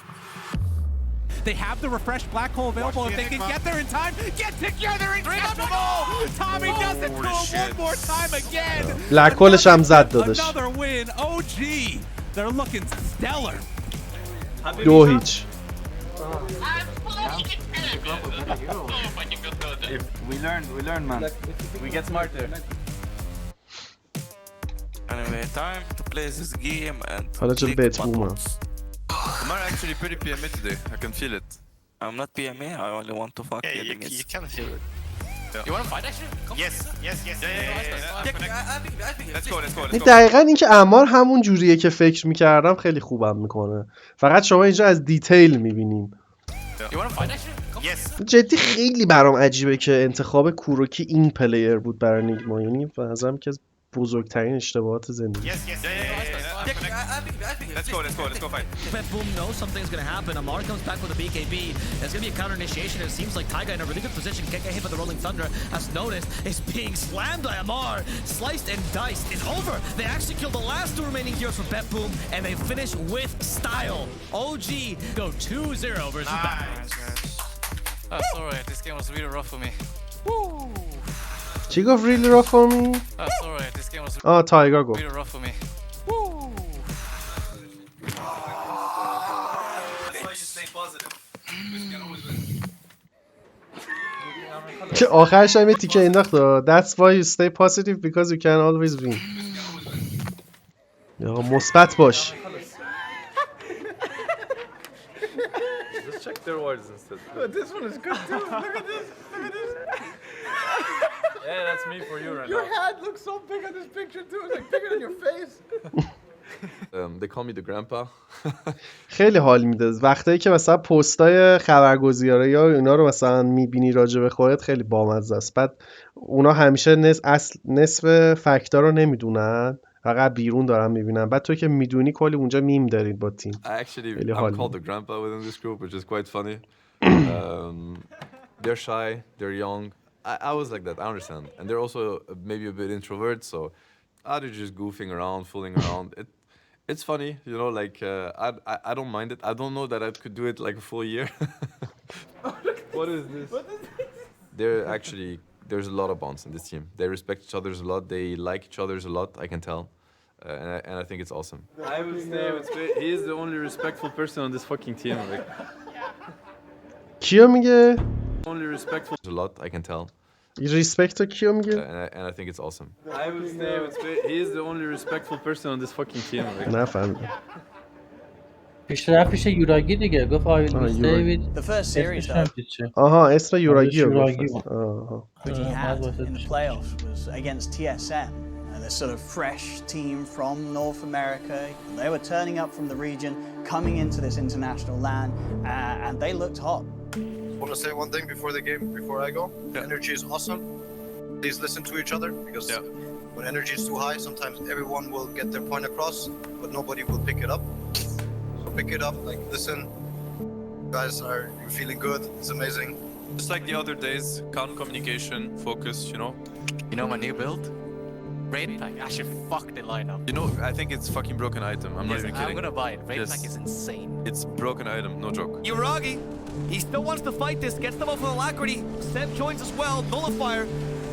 They have the refreshed black hole available. If they can get there in time, get together and catch them all. Tommy does it to him one more time again. Black holeش هم زد داداش. Another win. OG. They're looking stellar. 2-0. We learn, man. We get smarter. Anyway, time to play this game and حالا چه بهت بومم. I'm actually pretty PMA today. I can feel it. I'm not PMA. I only want to fuck You can feel it. You wanna fight actually? Come Yes. Let's go. این دقیقاً این که اعمار همون جوریه که فکر میکردم، خیلی خوبم میکنه. فقط شما اینجا از دیتیل میبینیم. جدی خیلی برام عجیبه که انتخاب کوروکی این پلیر بود برای نیگما. یعنی به نظرم که از بزرگترین اشتباهات زندگی. Let's go fight. Boom knows something's gonna happen. Amar comes back with a BKB. There's gonna be a counter initiation. It seems like Taiga in a really good position. Can't get hit by the Rolling Thunder. As noticed, is being slammed by Amar. Sliced and diced. It's over. They actually killed the last two remaining heroes for Bet Boom, and they finish with style. OG go 2-0 versus Bet. That's alright. This game was really rough for me. Woo! چی گفت really rough for me? That's alright. This game was تایگر گفت. really rough for me. Woo! که آخرش هم یه تیکه انداخت. That's why you stay positive because you can always win. یا مثبت باش. Let's check their words instead. This one is good too. Look at this. Yeah, that's me for you right now. Your head looks so big on this picture too. It's like bigger than your face. They call me the grandpa. خیلی حال میده وقتی که مثلا پستای خبرگزاری یا اینا رو مثلا میبینی راجع به خودت، خیلی بامزه است. بعد اونا همیشه نصف فکتا رو نمیدونن، فقط بیرون دارن میبینن. بعد تو که میدونی کلی اونجا میم دارید با تیم. Actually, I'm called the grandpa within this group, which is quite funny. They're shy, they're young. I was like that, I understand. And they're also maybe a bit introvert, so they're just goofing around, fooling around. It's funny, you know, like, I don't mind it. I don't know that I could do it like a full year. What is this? They're actually, there's a lot of bonds in this team. They respect each other a lot. They like each other a lot, I can tell. And I think it's awesome. I would say he is the only respectful person on this fucking team. Like. کیو میگه؟ Only respectful a lot, I can tell. Respect کیو میگه؟ And I think it's awesome. I would say he is the only respectful person on this fucking team. Like. نفهمیدم. پیش یوراگی دیگه گفت I will stay with The first series though. آها اسم یوراگی رو گفت. Which he had in the playoffs was against TSM. This sort of fresh team from North America. They were turning up from the region, coming into this international land, and they looked hot. I want to say one thing before the game, before I go. Energy is awesome. Please listen to each other, because when energy is too high, sometimes everyone will get their point across, but nobody will pick it up. pick it up, like listen. Guys, are you feeling good? It's amazing. Just like the other days, calm communication, focus, you know. You know my new build? Raid pack. I should fuck the lineup. You know, I think it's fucking broken item. I'm not even kidding. I'm gonna buy it. Raid pack is insane. It's broken item, no joke. Uragi, he still wants to fight this, gets them off with alacrity. Ceb joins as well, nullifier.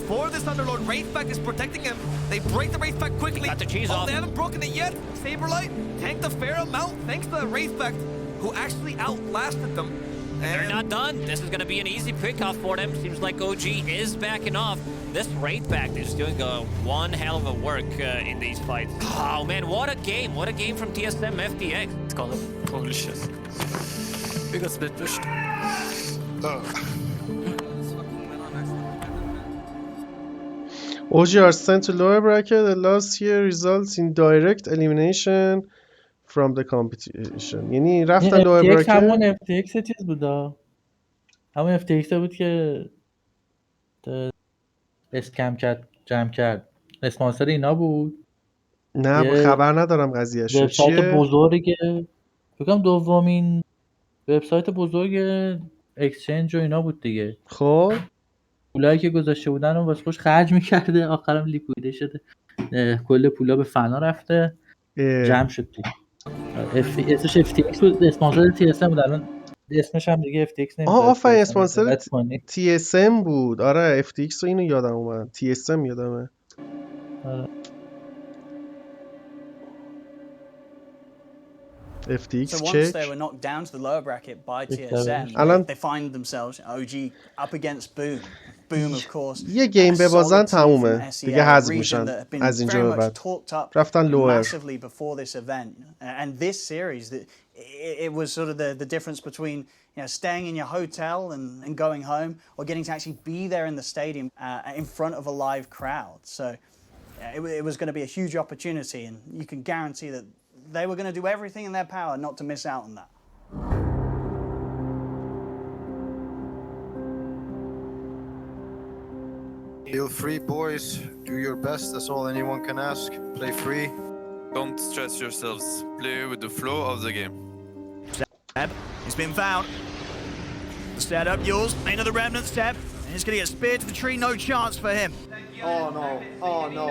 For this Underlord, Wraithback is protecting him. They break the Wraithback quickly. Got the cheese off. They haven't broken it yet. Saberlight tanked the fair amount thanks to the Wraithback, who actually outlasted them. They're not done. This is going to be an easy pick-off for them. Seems like OG is backing off. This Wraithback is doing one hell of a work in these fights. Oh man, what a game. What a game from TSM FTX. Let's call it holy shit. We got split pushed. OG are sent to lower bracket and last year results in direct elimination from the competition. یعنی رفتن lower bracket. همون FTX چیز بودا. همون FTX بود که اسکم کرد، جمع کرد. اسپانسر اینا بود. نه خبر ندارم قضیه‌اش چیه. وبسایت بزرگ فکر کنم دومین وبسایت بزرگ اکسچنج و اینا بود دیگه. خب پولایی که گذاشته بودن رو واسه خوش خرج می‌کرده، آخرام لیکویده شده. کل پولا به فنا رفته. جمع شد دیگه. اسمش FTX بود، اسپانسر TSM بود. الان اسمش هم دیگه FTX نمیشه. آفرین اسپانسر TSM بود. آره FTX رو اینو یادم اومد. TSM یادمه. آره. FTX so check. once they were knocked down to the lower bracket by TSM, they find themselves OG up against Boom. Boom of course. یه گیم ببازن تمومه. دیگه حذف میشن از اینجا به بعد. رفتن lower. Massively before this event and this series that it was sort of the difference between staying in your hotel and going home or getting to actually be there in the stadium in front of a live crowd. So it was going to be a huge opportunity and you can guarantee that they were going to do everything in their power not to miss out on that. Feel free, boys. Do your best. That's all anyone can ask. Play free. Don't stress yourselves. Play with the flow of the game. Ceb, he's been found. The setup, yours. Another remnant Ceb. And he's going to get speared to the tree. No chance for him. Oh no. Oh no.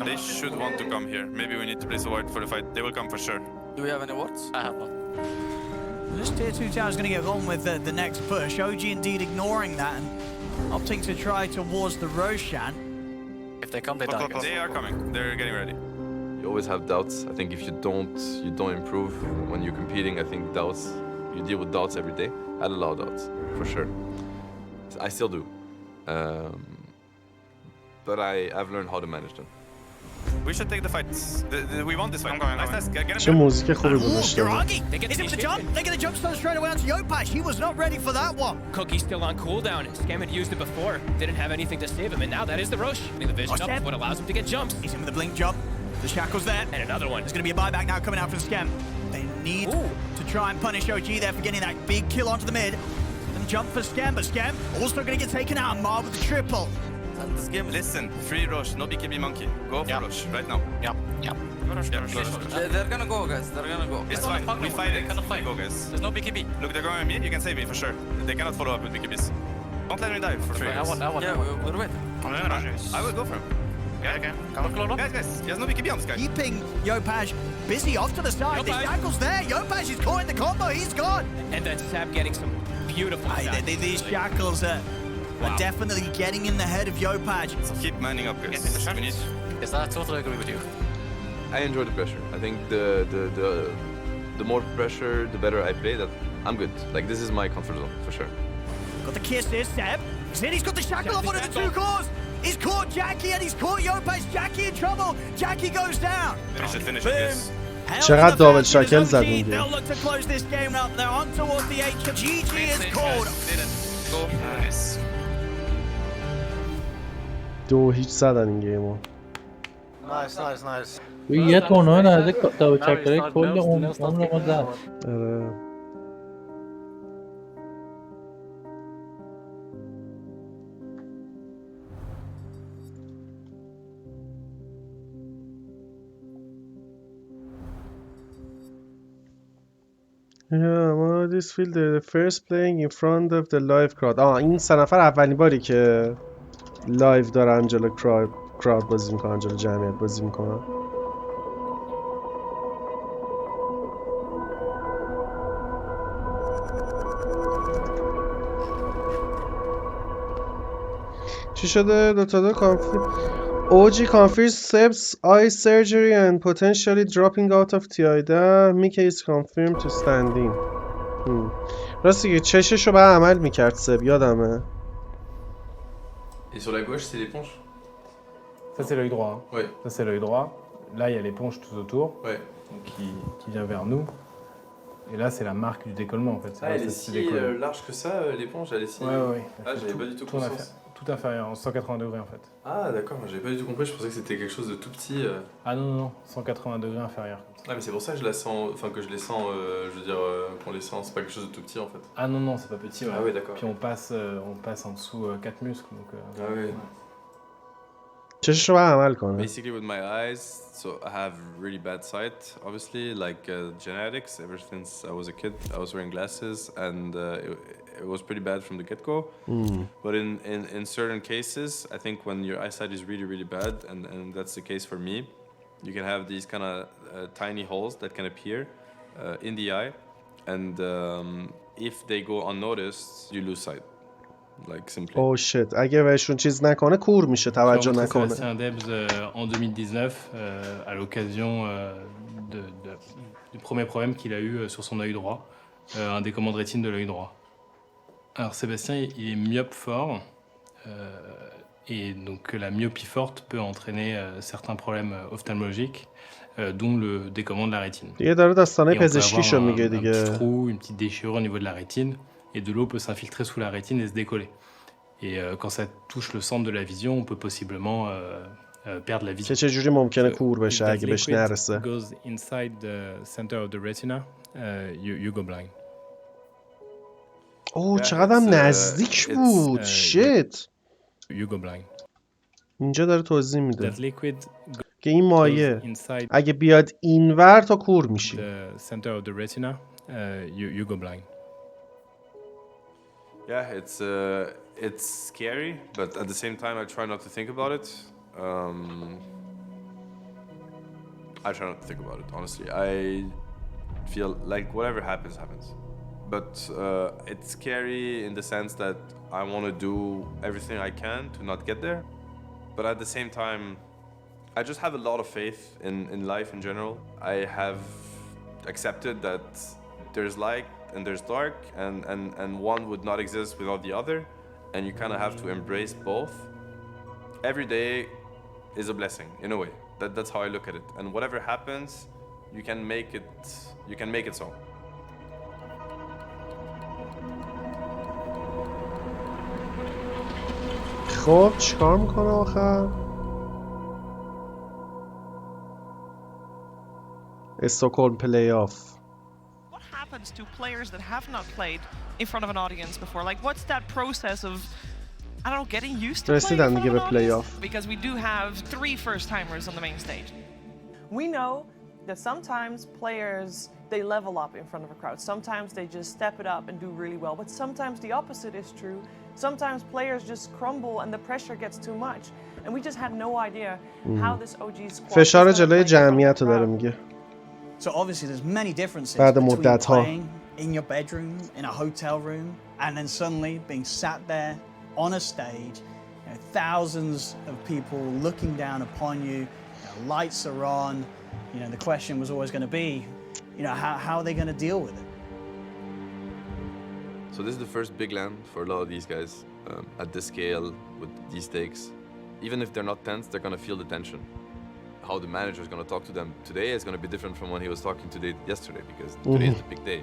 They should want to come here. Maybe we need to place a ward for the fight. They will come for sure. Do we have any wards? I have one. This tier 2 tower is going to get on with the next push. OG indeed ignoring that and opting to try towards the Roshan. If they come, they die. They are coming. They're getting ready. You always have doubts. I think if you don't improve when you're competing. I think doubts, you deal with doubts every day. I had a lot of doubts, for sure. I still do. But I've learned how to manage them. We should take the fight. We want this fight. Nice. Get him. چه موزیک خوبی گذاشته. Uragi, is it for the jump? They're going to jump stone straight away onto Yopash. He was not ready for that one. Cookie's still on cooldown. Scam had used it before. Didn't have anything to save him, and now that is the rush. I mean, the vision up is what allows him to get jumps. He's in with the blink jump. The shackle's there. And another one. There's going to be a buyback now coming out from Scam. They need to try and punish OG there for getting that big kill onto the mid. And jump for Scam, but Scam also going to get taken out. Mar with the triple. This game, listen, free rush, no BKB monkey. Go for rush right now. Go rush. They're gonna go, guys. They're gonna go. It's fine. We fight it. Go, guys. There's no BKB. Look, they're going on me. You can save me for sure. They cannot follow up with BKBs. Don't let me die for free. I want. Yeah, we're waiting. I will go for him. Okay. Come on. Guys. He has no BKB on this guy. Keeping Yopash busy off to the side. The shackle's there. Yopash is caught in the combo. He's gone. And then Ceb getting some beautiful shots. These shackles are definitely getting in the head of Yopash. So keep manning up, guys. Yes, I totally agree with you. I enjoy the pressure. I think the more pressure, the better I play. That I'm good. Like this is my comfort zone for sure. Got the kiss here, Ceb. He's got the shackle off one of the two cores. He's caught Jackie and he's caught Yopash. Jackie in trouble. Jackie goes down. Finish it, guys. چقدر دابل شکل زد اون گیم. They'll look to close this game up. They're on towards the H. GG is called. Nice. 2-0 زدن این گیمو. Nice. یه تورنمنت از دابل شکل کل اون رو ما زد. آره. Yeah, well, this field the first playing in front of the live crowd. این سه نفر اولین باری که لایو دارن جلو crowd بازی میکنن، جلو جمعیت بازی میکنن. چی شده؟ دوتا2 اوجی confirms Ceb's eye surgery and potentially dropping out of TI10. Mika is confirmed to stand in. راستی که چششو به عمل میکرد سب، یادمه. Et sur la gauche, c'est l'éponge? Ça, c'est l'œil droit. Hein. Ouais. Ça, c'est l'œil droit. Là, il y a l'éponge tout autour. Ouais. Donc, qui vient vers nous. Et là, c'est la marque du décollement en fait. Ah, elle est si large que ça, l'éponge, elle est si... Ouais. Ah, j'avais pas du tout conscience. Tout inférieur, en 180 degrés en fait. Ah, d'accord, j'avais pas du tout compris, je pensais que c'était quelque chose de tout petit. Ah non, 180 degrés inférieur. Ah, mais c'est pour ça que je la sens, enfin que je les sens, je veux dire, qu'on les sent, c'est pas quelque chose de tout petit en fait. Ah non, c'est pas petit, ouais. Ah oui, d'accord. Puis on passe en dessous 4 muscles, donc... Ah oui. Ouais. چششو به عمل کنه. Basically with my eyes, so I have really bad sight, obviously, like genetics. Ever since I was a kid, I was wearing glasses, and it was pretty bad from the get-go. But in certain cases, I think when your eyesight is really, really bad, and that's the case for me, you can have these kind of tiny holes that can appear in the eye, and if they go unnoticed, you lose sight. Like simply. Oh shit. اگه بهشون چیز نکنه کور میشه، توجه نکنه. C'est un Debs en 2019 à l'occasion du premier problème qu'il a eu sur son œil droit, un décollement de rétine de l'œil droit. Alors Sébastien, il est myope fort et donc la myopie forte peut entraîner certains problèmes ophtalmologiques dont le décollement de la rétine. دیگه داره داستانه Et on peut پزشکیشو میگه avoir un دیگه. petit trou, une petite déchirure au niveau de la rétine et de l'eau peut s'infiltrer sous la rétine et se décoller. Et quand ça touche le centre de la vision, on peut possiblement perdre la vision. چه جوری ممکنه کور بشه اگه بهش نرسه؟ Goes inside the center of the retina, you go blind. اوه چقدرم نزدیک بود. شیت. You go blind. اینجا داره توضیح میده That liquid که این مایه inside اگه بیاد اینور تا کور میشی. the center of the retina, you go blind. Yeah, it's scary, but at the same time, I try not to think about it. I try not to think about it, honestly. I feel like whatever happens, happens. But it's scary in the sense that I want to do everything I can to not get there. But at the same time, I just have a lot of faith in life in general. I have accepted that there's light and there's dark, and one would not exist without the other, and you kind of have to embrace both. Every day is a blessing in a way. That's how I look at it. And whatever happens, you can make it so. خب چیکار میکنه آخر؟ استکهلم پلی آف. Happens to players that have not played in front of an audience before? Like, what's that process of, I don't know, getting used to playing in front of an audience? Because we do have 3 first-timers on the main stage. We know that sometimes players, they level up in front of a crowd. Sometimes they just step it up and do really well. But sometimes the opposite is true. Sometimes players just crumble and the pressure gets too much. And we just had no idea how this OG squad فشار جلوی جمعیت رو داره میگه. So obviously there's many differences بعد between مدت ها. playing in your bedroom, in a hotel room, and then suddenly being sat there on a stage, you know, thousands of people looking down upon you, lights are on. You know, the question was always going to be, you know, how are they going to deal with it? So this is the first big land for a lot of these guys at this scale with these stakes. Even if they're not tense, they're going to feel the tension. How the manager is going to talk to them today is going to be different from when he was talking yesterday, because today is the big day.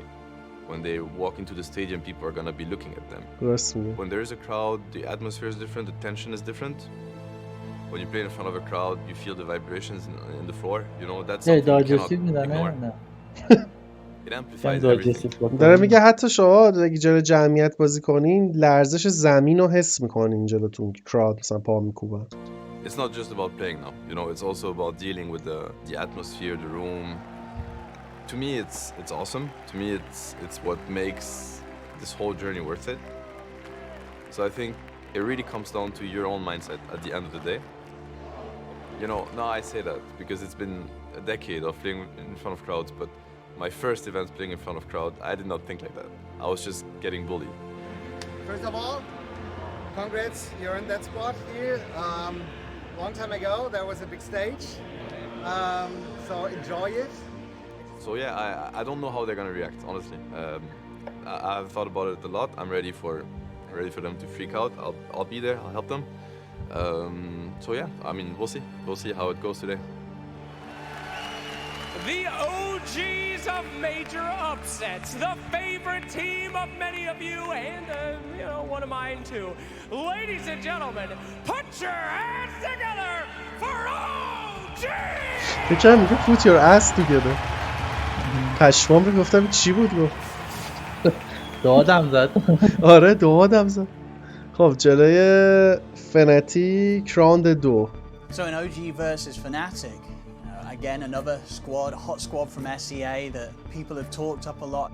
When they walk into the stadium, people are going to be looking at them. When there is a crowd, the atmosphere is different, the tension is different. When you play in front of a crowd, you feel the vibrations in the floor. You know, that's something you cannot ignore. It amplifies everything. داره میگه حتی شما اگه جلوی جمعیت بازی کنین لرزش زمین رو حس میکنین جلوتون که کراد مثلا پا میکوبن. It's not just about playing now, you know, it's also about dealing with the atmosphere, the room. To me, it's awesome. To me, it's what makes this whole journey worth it. So I think it really comes down to your own mindset at the end of the day. You know, now I say that because it's been a decade of playing in front of crowds, but my first event playing in front of crowd, I did not think like that. I was just getting bullied. First of all, congrats, you're in that spot here. Long time ago, there was a big stage, so enjoy it. So yeah, I don't know how they're gonna react, honestly. I've thought about it a lot. I'm ready for them to freak out. I'll be there. I'll help them. So yeah, I mean, we'll see how it goes today. The OGs of major upsets, the favorite team of many of you, and one of mine too. Ladies and gentlemen, put your hands together for OG! فکرم میگه put your ass together. پشمام رو گفتم چی بود گفت؟ دادم زد. آره دادم زد. خب جلوی فناتیک راوند 2. So in OG versus Fnatic, again another squad, a hot squad from SEA that people have talked up a lot.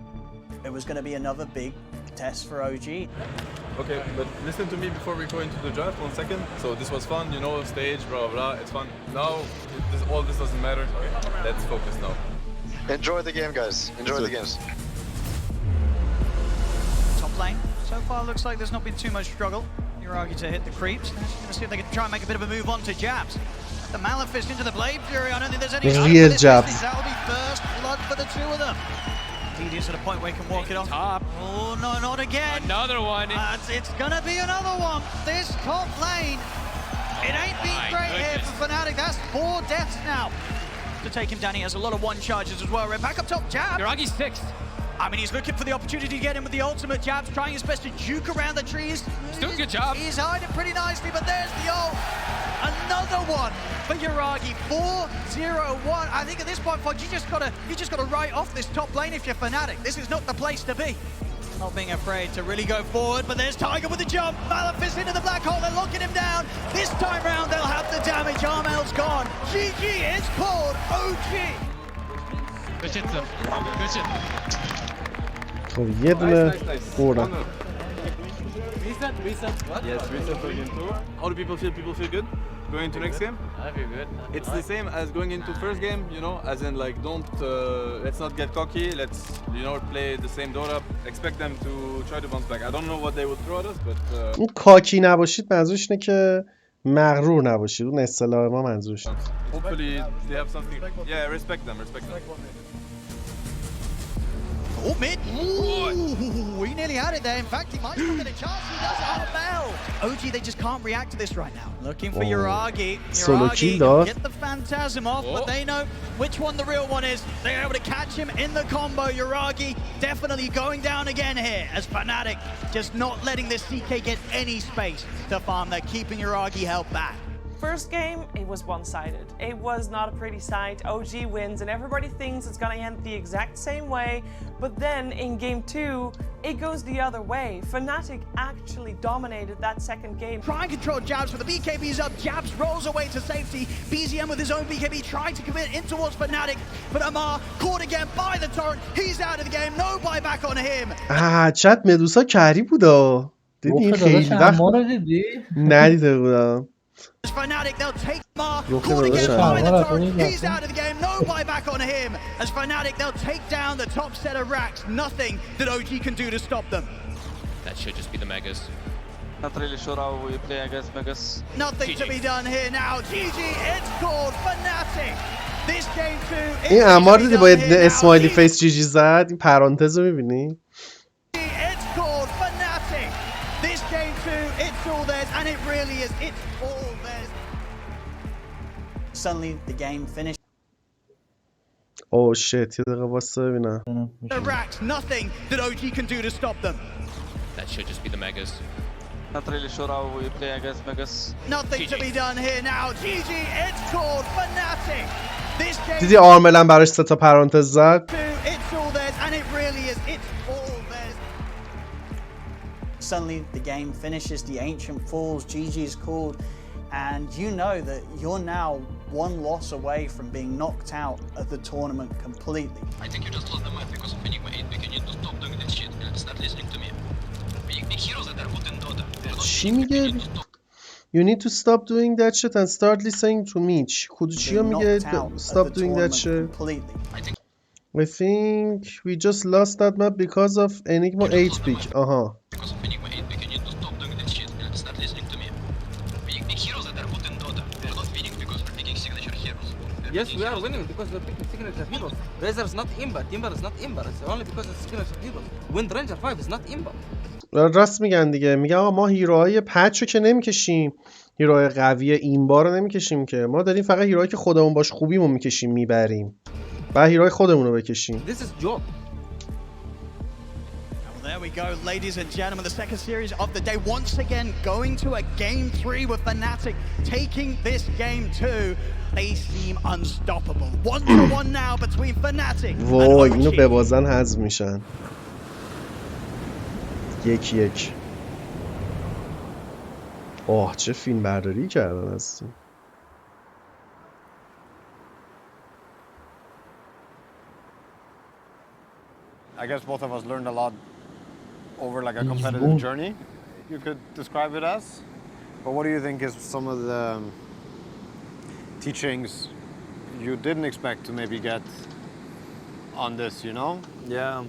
It was going to be another big test for OG. Okay, but listen to me before we go into the draft 1 second. So this was fun, you know, stage, blah blah, it's fun. Now, all this doesn't matter. Let's focus now. Enjoy the game, guys. Enjoy the games. Top lane. So far looks like there's not been too much struggle. You're arguing to hit the creeps. Let's see if they can try and make a bit of a move on to Jabs. The Malefist into the Blade Fury. I don't think there's any real Jabs. That'll be first blood for the two of them. Tedious at a point where he can walk it off. Top. Oh, no, not again. Another one. It's gonna be another one. This top lane. It ain't been great here for Fnatic. That's 4 deaths now. To take him down, he has a lot of one charges as well. Back up top, Jabs. Yuragi's 6th. I mean, he's looking for the opportunity to get in with the ultimate. Jabs trying his best to juke around the trees. He's doing a good job. He's hiding pretty nicely, but there's the ult. Another one for Yuragi. 4-0-1. I think at this point, Fudge, you just gotta write off this top lane if you're Fnatic. This is not the place to be. Not being afraid to really go forward, but there's Tiger with the jump. Malefist into the black hole. They're locking him down. This time round, they'll have the damage. Armel's gone. GG is called OG. خب یه دونه بردم. Reset. What? Yes, reset for game 2. How do people feel? People feel good? Going into next game? I feel good. It's the same as going into first game, you know, as in like let's not get cocky, let's, play the same Dota. Expect them to try to bounce back. I don't know what they would throw at us, but... اون کاکی نباشید منظورش اینه که مغرور نباشید. اون اصطلاح ما منظورش. Hopefully they have something... Yeah, respect them. Oh, mid. Ooh, he nearly had it there. In fact, he might still get a chance. He does it. Bell. OG, they just can't react to this right now. Looking for Yuragi. Yuragi get the Phantasm off, but they know which one the real one is. They're able to catch him in the combo. Yuragi definitely going down again here as Fnatic just not letting this CK get any space to farm. They're keeping Yuragi held back. First game, it was one-sided. It was not a pretty sight. OG wins, and everybody thinks it's gonna end the exact same way. But then in game 2, it goes the other way. Fnatic actually dominated that second game. Try and control Jabs, but the BKB's up. Jabs rolls away to safety. BZM with his own BKB trying to commit in towards Fnatic. But Amar caught again by the torrent. He's out of the game. No buyback on him. چت مدوسا کری بودا. دیدی خیلی وقت ندیده بودم. Fnatic, they'll take Mar, caught again by the torrent. He's out of the game, no buyback on him. As Fnatic, they'll take down the top set of racks. Nothing that OG can do to stop them. That should just be the Megas. Not really sure how we play against Megas. Nothing to be done here now. GG, it's called Fnatic. This game 2. این امار دیدی با اسمایلی فیس جی جی زد. این پرانتز رو میبینی؟ It's called Fnatic. This game 2, it's all theirs, and it really is. It's all theirs. Suddenly, the game finished. Oh shit, یه دقیقه واسه ببینم. The racks, nothing that OG can do to stop them. That should just be the Megas. Not really sure how we play against Megas. Nothing to be done here now. GG, it's called Fnatic. This game. دیدی آرملن براش 3 تا پرانتز زد. It's all theirs, and it really is. It's all theirs. Suddenly, the game finishes. The Ancient falls. GG is called, and you know that you're now one loss away from being knocked out of the tournament completely. I think you just lost the match because of Enigma 8. You need to stop doing this shit and start listening to me. Big heroes that are good in Dota. چی میگه؟ You need to stop doing that shit and start listening to me. چیو میگه stop doing that shit? I think we just lost that map because of Enigma 8 pick. آها. Because of Enigma 8 pick, you need to stop doing this shit and start listening to me. Big heroes that are good in Dota. We're not winning because we're picking signature heroes. Yes, we are winning because we're picking signature heroes. Razor is not Imber. Timber is not Imber. It's only because it's signature heroes. Wind Ranger 5 is not Imber. راست میگن دیگه. میگه آقا ما هیروهای پچ رو که نمیکشیم، هیروهای قوی این بار رو نمیکشیم که، ما داریم فقط هیروهایی که خودمون باش خوبیمون میکشیم میبریم. بعد هیروهای خودمون رو بکشیم. This is job. There we go, ladies and gentlemen, the second series of the day once again going to a game 3 with Fnatic taking this game 2. They seem unstoppable. 1-1 now between Fnatic and وای اینو OG. ببازن حذف میشن. 1-1. اوه چه فیلم برداری کردن هستی. I guess both of us learned a lot over like a competitive journey, you could describe it as. But what do you think is some of the teachings you didn't expect to maybe get on this, you know? Yeah,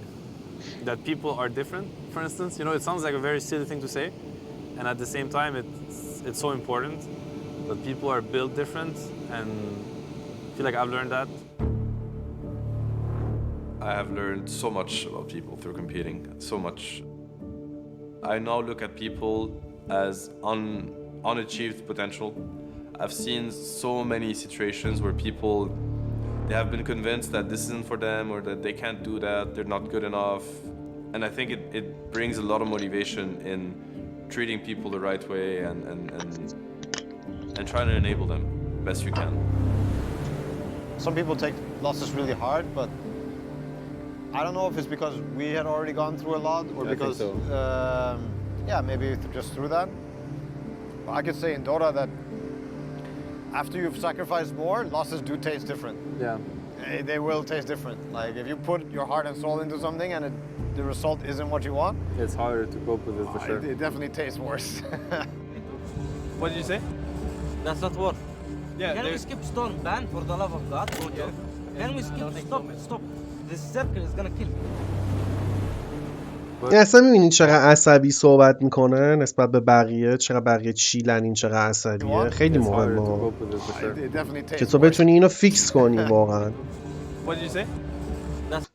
that people are different, for instance. You know, it sounds like a very silly thing to say, and at the same time, it's so important that people are built different, and I feel like I've learned that. I have learned so much about people through competing, so much. I now look at people as unachieved potential. I've seen so many situations where people, they have been convinced that this isn't for them or that they can't do that, they're not good enough. And I think it brings a lot of motivation in treating people the right way and trying to enable them best you can. Some people take losses really hard, but I don't know if it's because we had already gone through a lot or because, yeah, maybe just through that. But I could say in Dota that after you've sacrificed more, losses do taste different. Yeah. They will taste different. Like if you put your heart and soul into something and the result isn't what you want, it's harder to cope with it for sure. It definitely tastes worse. What did you say? That's not worth. Yeah. Can we skip stone ban for the love of God? Yeah. Can we skip? Stop. This circle is gonna kill me. اصلا میبینید چقدر عصبی صحبت میکنه نسبت به بقیه، چقدر بقیه چیلن، این چقدر عصبیه. خیلی مهمه که تو بتونی اینو فیکس کنی واقعا.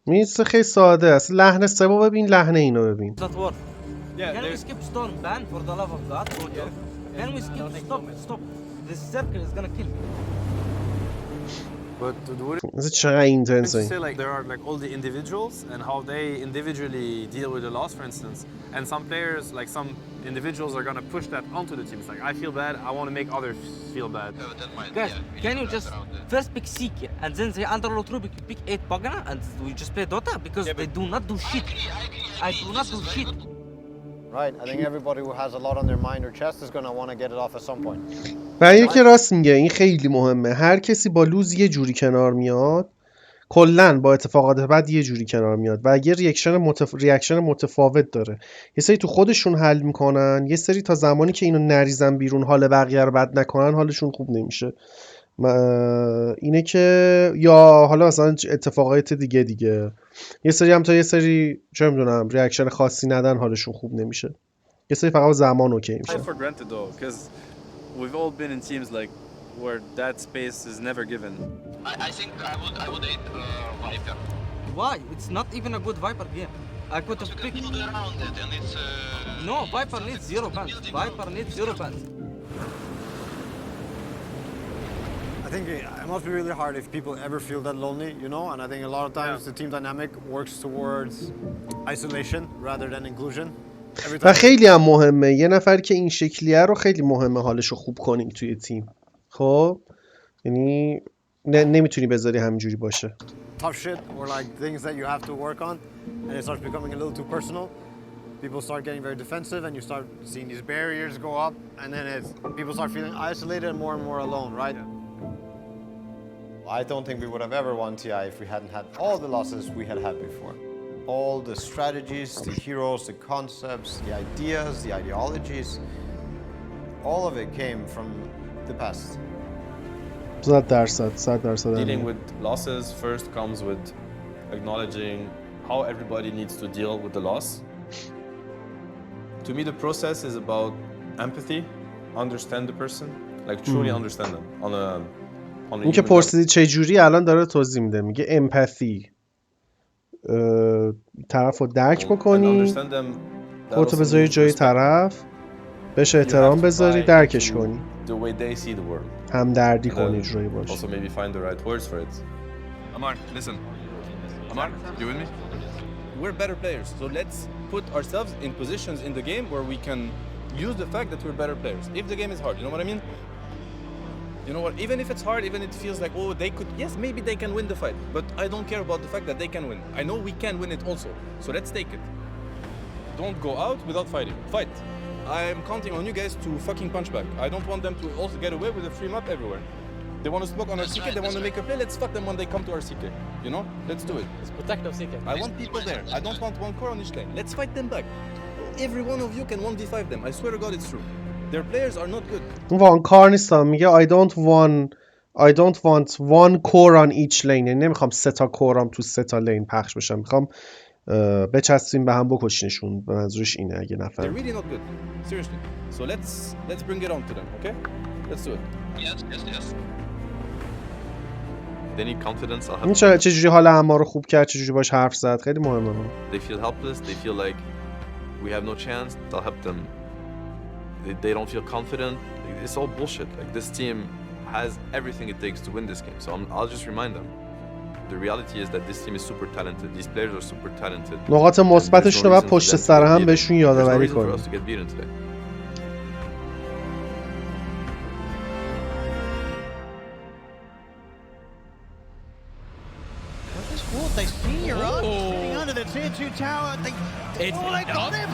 میسه خیلی ساده است. لحن سبو ببین، لحن اینو ببین. Can we skip stone ban for the love of God? Can we skip? Stop. This circle is gonna kill me. But مثلا چقدر اینتنس say like there are like all the individuals and how they individually deal with the loss, for instance. And some players, like some individuals, are gonna push that onto the teams. Like I feel bad, I want to make others feel bad. Guys, can you just first pick Seeker and then the underload Rubik, you pick 8 Pagana and we just play Dota because they do not do shit. I do not do shit. Right, I think everybody who has a lot on their mind or chest is gonna want to get it off at some point. برای که راست میگه، این خیلی مهمه. هر کسی با لوز یه جوری کنار میاد، کلن با اتفاقات بعد یه جوری کنار میاد و یه ریاکشن متفاوت داره. یه سری تو خودشون حل میکنن، یه سری تا زمانی که اینو نریزن بیرون، حال بقیه رو بد نکنن، حالشون خوب نمیشه. اینه که یا حالا مثلا اتفاقات دیگه یه سری هم تا یه سری چه میدونم ریاکشن خاصی ندن، حالشون خوب نمیشه. یه سری فقط با زمان اوکی میشه. For granted though, because we've all been in teams like where that space is never given. I think I would hate Viper. Why? It's not even a good Viper game. I could have picked. Build around it and it's. No, Viper needs 0 bans. Viper needs 0 bans. I think it must be really hard if people ever feel that lonely, you know? And I think a lot of times the team dynamic works towards isolation rather than inclusion. و خیلی هم مهمه یه نفر که این شکلیه رو خیلی مهمه حالشو خوب کنیم توی تیم. خب یعنی نمیتونی بذاری همینجوری باشه. Tough shit or like things that you have to work on and it starts becoming a little too personal. People start getting very defensive and you start seeing these barriers go up and then people start feeling isolated and more alone, right? I don't think we would have ever won TI if we hadn't had all the losses we had had before. All the strategies, the heroes, the concepts, the ideas, the ideologies, all of it came from the past. 100%. Dealing with losses first comes with acknowledging how everybody needs to deal with the loss. To me, the process is about empathy, understand the person, like truly understand them on a این که پرسیدی چه جوری الان داره توضیح میده، میگه امپاتی، طرفو درک بکنی، خودتو بذاری جای طرف، بهش احترام بذاری، درکش کنی، همدردی کنی جوری باشه. Also maybe find the right words for it. Amar, listen. Amar, you with me? We're better players, so let's put ourselves in positions in the game where we can use the fact that we're better players. If the game is hard, you know what I mean? You know what, even if it's hard, even it feels like, oh, they could, yes, maybe they can win the fight, but I don't care about the fact that they can win. I know we can win it also, so let's take it. Don't go out without fighting. Fight. I'm counting on you guys to fucking punch back. I don't want them to also get away with a free map everywhere. They want to smoke on our CK, they want to make a play, let's fuck them when they come to our CK. You know? Let's do it. Let's protect our CK. I want people there. I don't want one core on each lane. Let's fight them back. Every one of you can 1v5 them. I swear to God it's true. Their players are not good. وان کار نیستم، میگه I don't want one core on each lane. یعنی نمیخوام 3 تا کورام تو 3 تا لین پخش بشم، میخوام بچسبیم به هم بکشینشون. به منظورش اینه اگه نفهم. They're really not good. Seriously. So let's bring it on to them, okay? Let's do it. Yes. They need confidence. این چه جوری حال اما رو خوب کرد، چه جوری باش حرف زد، خیلی مهمه. They feel helpless. They feel like we have no chance. I'll help them. They don't feel confident. It's all bullshit. Like this team has everything it takes to win this game. So I'll just remind them. The reality is that this team is super talented. These players are super talented. نقاط مثبتش رو بعد پشت سر هم بهشون یادآوری کنیم. They see your sitting under the tier 2 tower. They got him.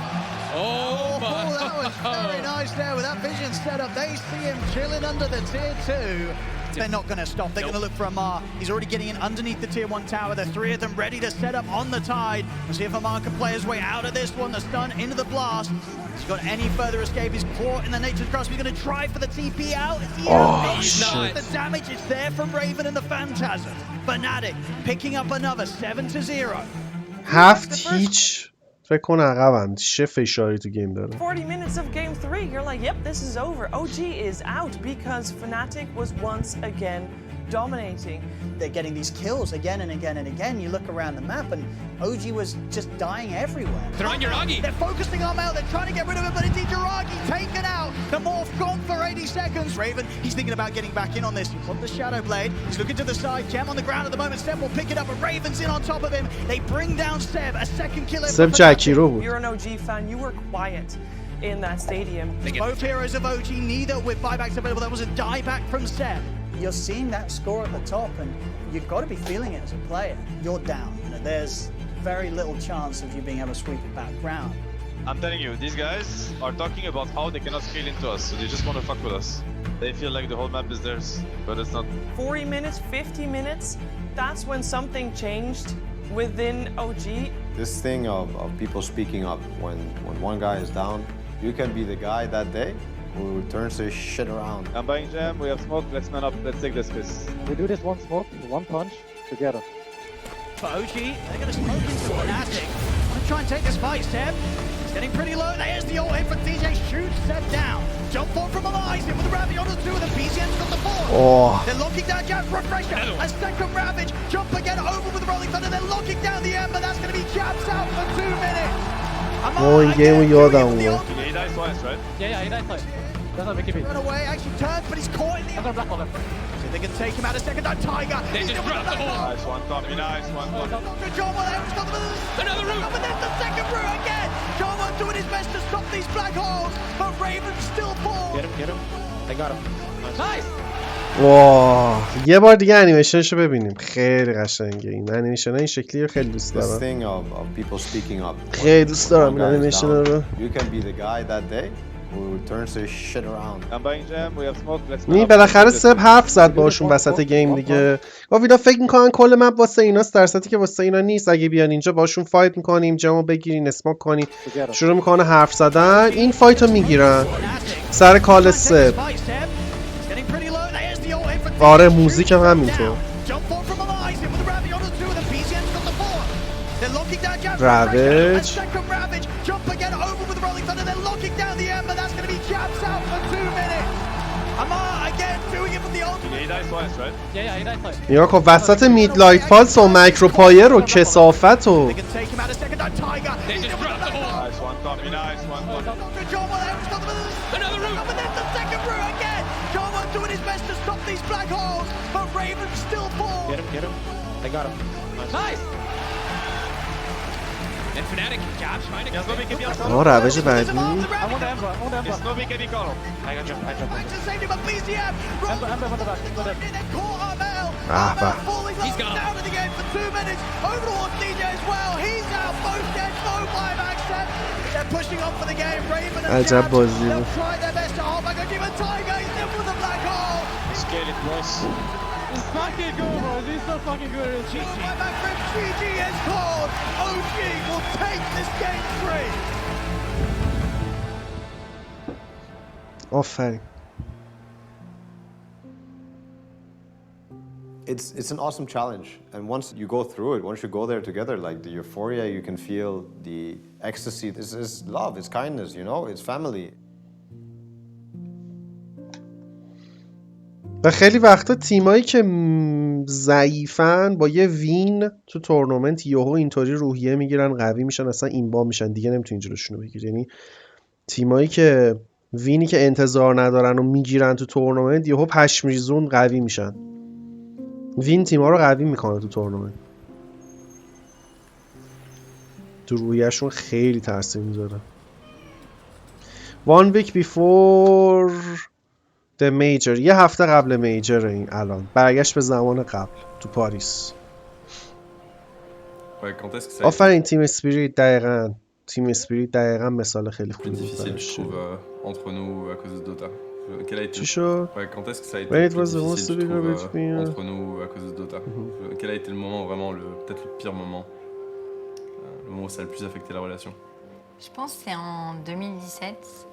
Oh, that was very nice there with that vision set up. They see him chilling under the tier 2. They're not going to stop. They're going to look for Amar. He's already getting in underneath the tier 1 tower. The 3 of them ready to set up on the tide. We'll see if Amar can play his way out of this one. The stun into the blast. If he's got any further escape, he's caught in the Nature's Grasp. He's going to try for the TP out. Shit. The damage is there from Raven and the Phantasm. Fnatic picking up another 7-0. 7 هیچ فکر کن عقبن، چه فشاری تو گیم داره. 40 minutes of game 3, you're like, yep, this is over. OG is out because Fnatic was once again dominating. They're getting these kills again and again and again. You look around the map and OG was just dying everywhere. They're on Yuragi. They're focusing on Mel. They're trying to get rid of him, but indeed Yuragi taken out. The morph gone for 80 seconds. Raven, he's thinking about getting back in on this. He's on the Shadow Blade. He's looking to the side. Gem on the ground at the moment. Ceb will pick it up, but Raven's in on top of him. They bring down Ceb. A second kill. Ceb Jackie Robo. You're an OG fan. You were quiet in that stadium. Both heroes of OG, neither with buybacks available. That was a dieback from Ceb. You're seeing that score at the top, and you've got to be feeling it as a player. You're down. You know, there's very little chance of you being able to sweep it back round. I'm telling you, these guys are talking about how they cannot scale into us, so they just want to fuck with us. They feel like the whole map is theirs, but it's not. 40 minutes, 50 minutes, that's when something changed within OG. This thing of people speaking up when one guy is down, you can be the guy that day who turns this shit around. I'm buying gem, we have smoke, let's man up, let's take this piss. We do this one smoke, one punch, together. For OG, they're going to smoke into Fnatic. Want to try and take this fight, Ceb. He's getting pretty low. There's the ult hit for DJ. Shoots Ceb down. Jump forward from Amar. He's in with the Ravage on the 2 of them. BZN's got the 4. Oh. They're locking down Jab's Refresher. A second Ravage. Jump again over with the Rolling Thunder. They're locking down the Ember. That's going to be Jab's out for 2 minutes. Oh, in game with your down. He dies twice, right? Yeah, he died twice. That's not Vicky. Run away. Actually turns, but he's caught in the I'm gonna black on him. So they can take him out a second time. Tiger. They just dropped the ball. Nice one, Tommy, nice one. Another route. But there's the second route again. John Wall doing his best to stop these black holes, but Raven still falls. Get him. I got him. Nice. واه یه بار دیگه انیمیشنشو ببینیم، خیلی قشنگه این انیمیشن. این شکلی رو خیلی دوست دارم. This thing of people speaking up. خیلی دوست دارم این انیمیشن رو. You can be the guy that day who turns this shit around. I'm buying gem, we have smoke, let's بالاخره سب حرف زد باشون وسط گیم دیگه، گفت اینا فکر میکنن کل مپ واسه ایناست، در صورتی که واسه اینا نیست. اگه بیان اینجا باشون فایت میکنیم، جمعو بگیرین، اسماک کنیم، شروع میکنه حرف زدن، این فایت رو میگیرن سر کال سب. آره موزیک هم همینطور. روج یا که وسط میدلایت فالس و مایکروپایر و کسافت و روش بعدی عجب بازی بود. It's fucking good, bro. He's so fucking good. My friend GG has called. OG will take this game free. آفرین. It's an awesome challenge, and once you go through it, once you go there together, like the euphoria, you can feel the ecstasy. This is love, it's kindness, you know, it's family. و خیلی وقتا تیمایی که ضعیفن با یه وین تو تورنمنت یهو اینطوری روحیه میگیرن، قوی میشن، اصلا اینبا میشن، دیگه نمیتونی جلوشونو بگیری. یعنی تیمایی که وینی که انتظار ندارن و میگیرن تو تورنمنت یهو پشمریزون قوی میشن. وین تیما رو قوی میکنه تو تورنمنت، تو روحیه‌شون خیلی تاثیر میذاره. One week before The Major، یه هفته قبل میجر این الان برگشت به زمان قبل تو پاریس. آفرین تیم اسپریت، دقیقاً تیم اسپریت دقیقاً مثال خیلی خوبی بود. چی شد؟ Quand est-ce que ça a été When it plus was the most difficile, tu trouves, between entre nous à cause de Dota? Quel a été le moment vraiment, peut-être le pire moment, le moment où ça a le plus affecté la relation? Je pense que c'est en 2017,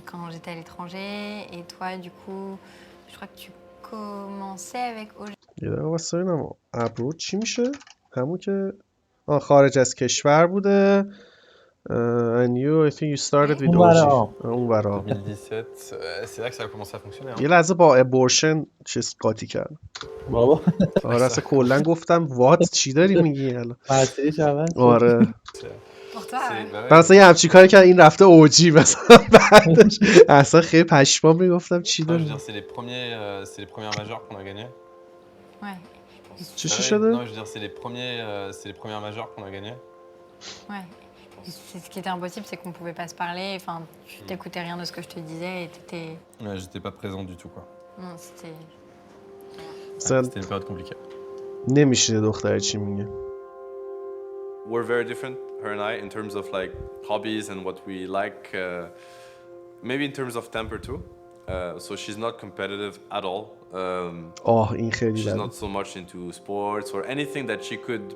quand j'étais à l'étranger, et toi, du coup, je crois que tu commençais avec OJI. یه دقیقه واسه اینم ابرود چی میشه؟ همون که خارج از کشور بوده. And you, I think you started with OJI. اون برا 2017, c'est là que ça a commencé à fonctionner. یه لحظه با ابورشن چیز قاطی کردم بابا. آره اصلا کلا گفتم وات چی داری میگی الان. مسیرش عوض شد. آره مثلا یه همچی کاری کرد این رفته اوجی مثلا بعدش اصلا خیلی پشمام میگفتم چی داری. C'est les premières majeures qu'on a gagnées. Ouais. چی شده؟ Non, je veux dire c'est les premières majeures qu'on a gagnées. Ouais. C'est ce qui était impossible, c'est qu'on pouvait pas se parler. Enfin, tu t'écoutais rien de ce que je te disais et t'étais. Ouais, j'étais pas présent du tout quoi. Non, c'était. C'était une période compliquée. نمیشه دختر چی میگه. We're very different, her and I, in terms of like hobbies and what we like. Maybe in terms of temper too. So she's not competitive at all. این خیلی She's not so much into sports or anything that she could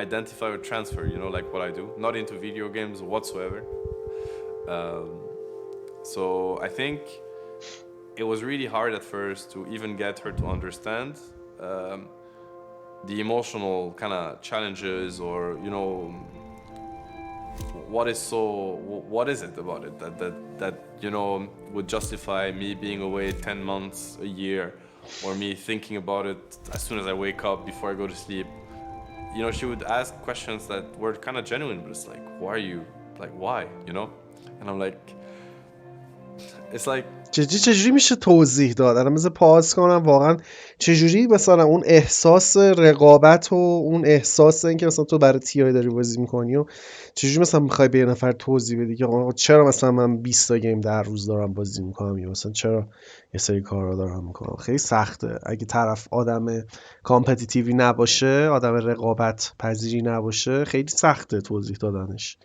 identify or transfer, you know, like what I do. Not into video games whatsoever. So I think it was really hard at first to even get her to understand the emotional kind of challenges, or you know, what is it about it that you know would justify me being away 10 months, a year, or me thinking about it as soon as I wake up before I go to sleep. You know, she would ask questions that were kind of genuine, but it's like, why are you, like, why, you know? And I'm like, it's like چجوری میشه توضیح داد؟ الان مثلا پاس کنم واقعا چجوری مثلا اون احساس رقابت و اون احساس اینکه مثلا تو برای تیای داری بازی میکنی و چجوری مثلا میخوای به یه نفر توضیح بدی که چرا مثلا من 20 تا گیم در روز دارم بازی میکنم یا مثلا چرا یه سری کارا دارم میکنم. خیلی سخته اگه طرف آدم کامپتیتیوی نباشه، آدم رقابت پذیری نباشه، خیلی سخته توضیح دادنش.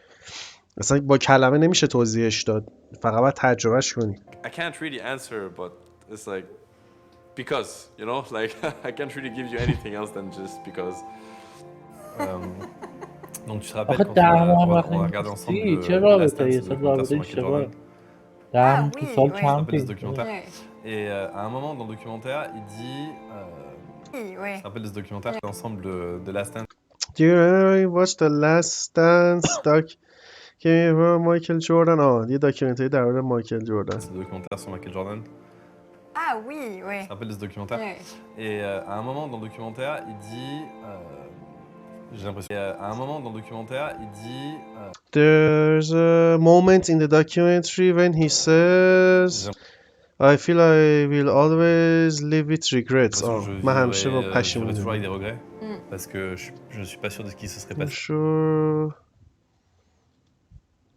اصلا با کلمه نمیشه توضیحش داد، فقط باید تجربهش کنی. I can't really answer, but it's like because, you know, like I can't really give you anything else than just because. Donc tu te rappelles quand on a regardé ensemble le Last Dance, le documentaire sur Michael Jordan. Ah oui, tu te rappelles ce documentaire? Et à un moment dans le documentaire, il dit... Tu te rappelles de ce documentaire ensemble de Last Dance? Do you ever watch the Last Dance doc? Michael Jordan. یه داکیومنتری در مورد مایکل جوردن. C'est le documentaire sur Michael Jordan. Ah oui, ouais. Tu te rappelles de ce documentaire? Et à un moment dans le documentaire, il dit... J'ai l'impression... À un moment dans le documentaire, il dit... There's a moment in the documentary when he says... I feel I will always live with regrets. من همیشه با پشیمونی toujours avec des regrets parce que je suis pas sûr de ce qui se serait passé. Sure.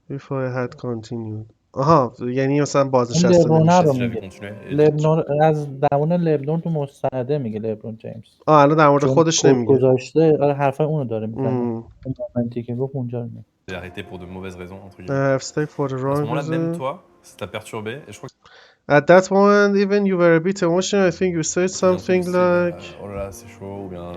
If I had continued. آها یعنی مثلا بازنشستگی لبنان از درون لبنان تو مستنده میگه لبرون جیمز. الان در مورد خودش نمیگه. گذاشته آره حرفای اونو داره میزنه. اون مومنتی که گفت اونجا میگه. J'ai arrêté pour de mauvaises raisons entre guillemets. I have stayed for the wrong reason. À ce moment-là même toi, ça t'a perturbé et je crois que At that moment, even you were a bit emotional. I think you said something like, oh là là, c'est chaud ou bien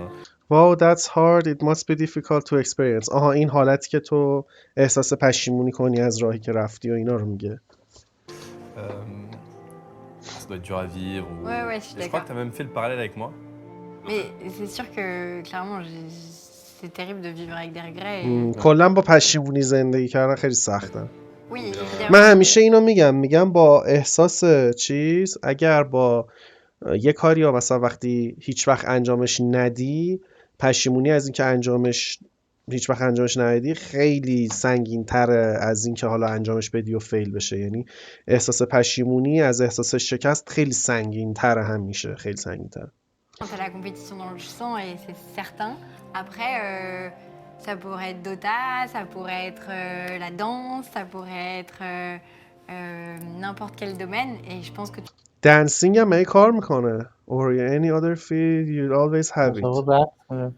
wow, that's hard. It must be difficult to experience. آها این حالتی که تو احساس پشیمونی کنی از راهی که رفتی و اینا رو میگه. Ça doit être dur à vivre. Ouais, je suis d'accord. Je crois que tu as même fait le parallèle avec moi. Mais c'est sûr que clairement, c'est terrible de vivre avec des regrets. کلا با پشیمونی زندگی کردن خیلی سخته. من همیشه اینو میگم با احساس چیز اگر با یه کاری یا مثلا وقتی هیچ وقت انجامش ندی پشیمونی از اینکه هیچ وقت انجامش ندی خیلی سنگین تره از اینکه حالا انجامش بدی و فیل بشه. یعنی احساس پشیمونی از احساس شکست خیلی سنگین تره همیشه خیلی سنگین تره. T'as la compétition dans le sang et c'est certain. Après ça pourrait être Dota, ça pourrait être la danse, ça pourrait être n'importe quel domaine et je pense que dancing هم ای کار میکنه or any other field you'll always have it.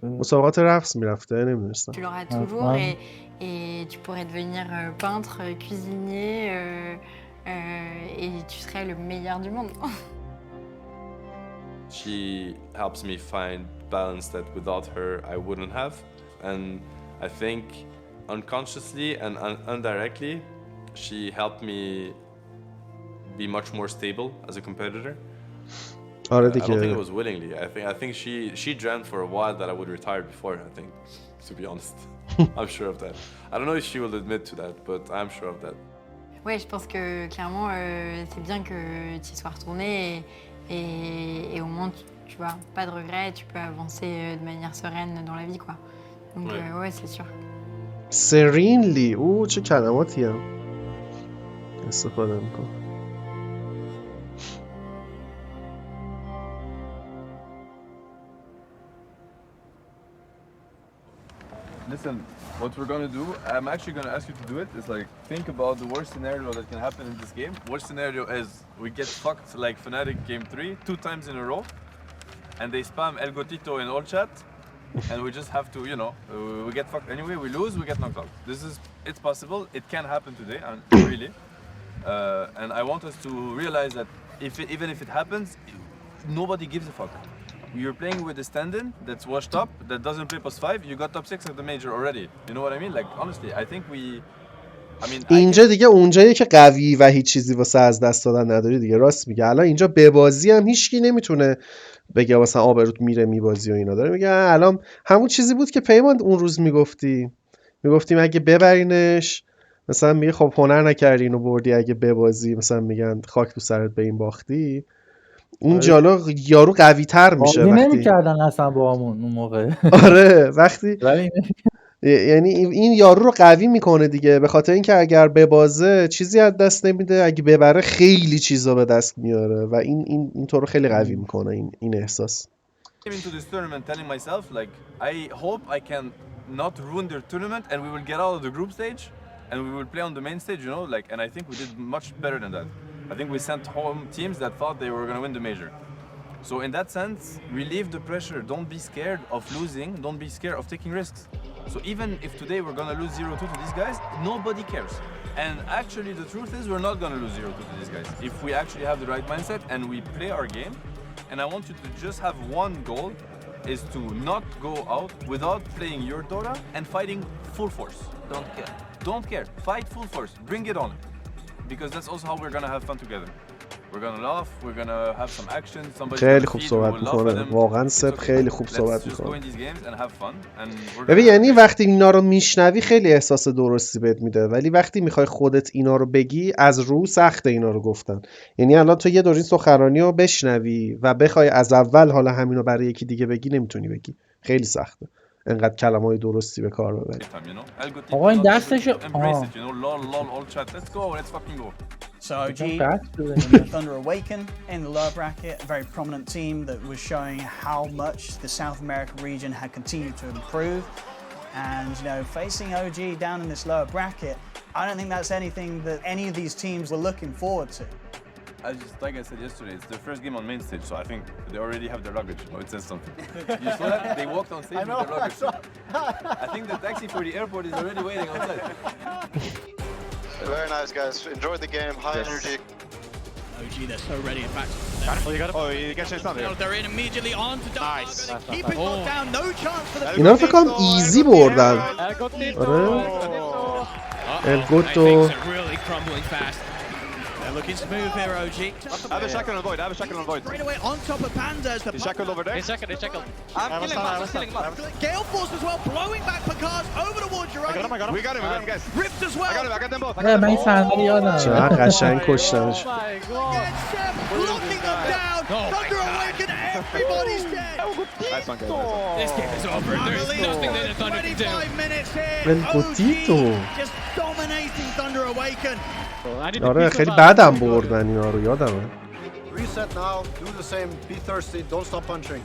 مسابقات رقص میرفته نمیدونستم. Tu l'auras toujours et tu pourrais devenir peintre, cuisinier et tu serais le meilleur du monde. She helps me find balance that without her I wouldn't have, and I think unconsciously and indirectly she helped me be much more stable as a competitor. I don't think it was willingly. I think she dreamt for a while that I would retire before. I think, to be honest, I'm sure of that. I don't know if she will admit to that, but I'm sure of that. Ouais, je pense que clairement c'est bien que tu y sois retourné et au moins tu vois pas de regrets, tu peux avancer de manière sereine dans la vie quoi. Donc ouais, c'est sûr. Serenely. چه کلماتی هم استفاده میکنم. Listen, what we're gonna do, I'm actually gonna ask you to do it, is like, think about the worst scenario that can happen in this game. Worst scenario is we get fucked like Fnatic game 3, 2 times in a row, and they spam El Gotito in all chat, and we just have to, you know, we get fucked anyway, we lose, we get knocked out. It's possible, it can happen today, and really. And I want us to realize that even if it happens, nobody gives a fuck. You're playing with a stand-in that's washed up, that doesn't play +5, you got top 6 at the major already. You know what I mean? Like, honestly, I think اینجا دیگه اونجاییه که قوی و هیچ چیزی واسه از دست دادن نداری دیگه. راست میگه. الان اینجا به بازی هم هیچکی نمیتونه بگه مثلا آبروت میره میبازی و اینا. داره میگه الان همون چیزی بود که پیمان اون روز میگفتیم اگه ببرینش مثلا میگه خب هنر نکردی اینو بردی، اگه ببازی مثلا میگن خاک تو سرت به این باختی. اون جالا یارو قوی تر میشه وقتی نمی‌کردن اصلا با همون اون موقع. آره وقتی یعنی این یارو رو قوی میکنه دیگه، به خاطر اینکه اگر ببازه چیزی از دست نمیده، اگه ببره خیلی چیزا به دست میاره و این تو رو خیلی قوی میکنه این احساس. into this tournament telling myself like I hope I can not ruin their tournament and we will get out of the group stage and we will play on the main stage, you know, like, and I think we did much better than that. I think we sent home teams that thought they were going to win the major. So in that sense, relieve the pressure. Don't be scared of losing. Don't be scared of taking risks. So even if today we're going to lose 0-2 to these guys, nobody cares. And actually the truth is we're not going to lose 0-2 to these guys. If we actually have the right mindset and we play our game And I want you to just have one goal, is to not go out without playing your Dota and fighting full force. Don't care. Don't care. Fight full force. Bring it on. Because that's also how we're gonna have fun together. We're gonna laugh. We're gonna have some action. Somebody's خیلی gonna خوب feed, صحبت we'll laugh at میکنه them. واقعا It's سب okay. خیلی خوب Let's صحبت just go میکنه. in these games and have fun. And we're ببین gonna یعنی وقتی اینا رو میشنوی خیلی احساس درستی بهت میده، ولی وقتی میخوای خودت اینا رو بگی از رو سخت اینا رو گفتن. یعنی الان تو یه دور این سخنرانی رو بشنوی و بخوای از اول حالا همین رو برای یکی دیگه بگی نمیتونی بگی، خیلی سخته انقدر کلمه‌های درستی به کار ببری. آقا این دستش embrace it, you know, lol, all chat. Let's go, let's fucking go. So OG, Thunder Awaken in the lower bracket, a very prominent team that was showing how much the South American region had continued to improve. And, you know, facing OG down in this lower bracket, I don't think that's anything that any of these teams were looking forward to. Like I said yesterday, it's their first game on main stage, so I think they already have their luggage. Oh, it says something. You saw that? They walked on stage with their luggage. I think the taxi for the airport is already waiting outside. Very nice, guys. Enjoy the game. High energy. OG, they're so ready. In fact, Oh, you get chased down there. they're in immediately on to Dota. Nice. Keep it locked down. No chance for the. اینا رو فکر کنم ایزی بردن. آره. الگوتو. Things are really crumbling fast. They're looking smooth here, OG. Have a shackle on void. Have a shackle on void. Straight away on top of Pandas. He's shackled over there. He's shackled. I'm killing him. Gale Force as well, blowing back Picard over towards your own. I got him. We got him, guys. Rift as well. I got them both. من این صحنه رو یادم چقدر قشنگ کشتنش. Locking them down. Thunder Awaken. Everybody's dead. Nice one, guys. This game is over. There's nothing that the Thunder can do. 25 minutes here. الگوتیتو. Just dominating Thunder Awaken. آره خیلی بعدم بردن اینا رو یادمه. Reset now, do the same, be thirsty, don't stop punching.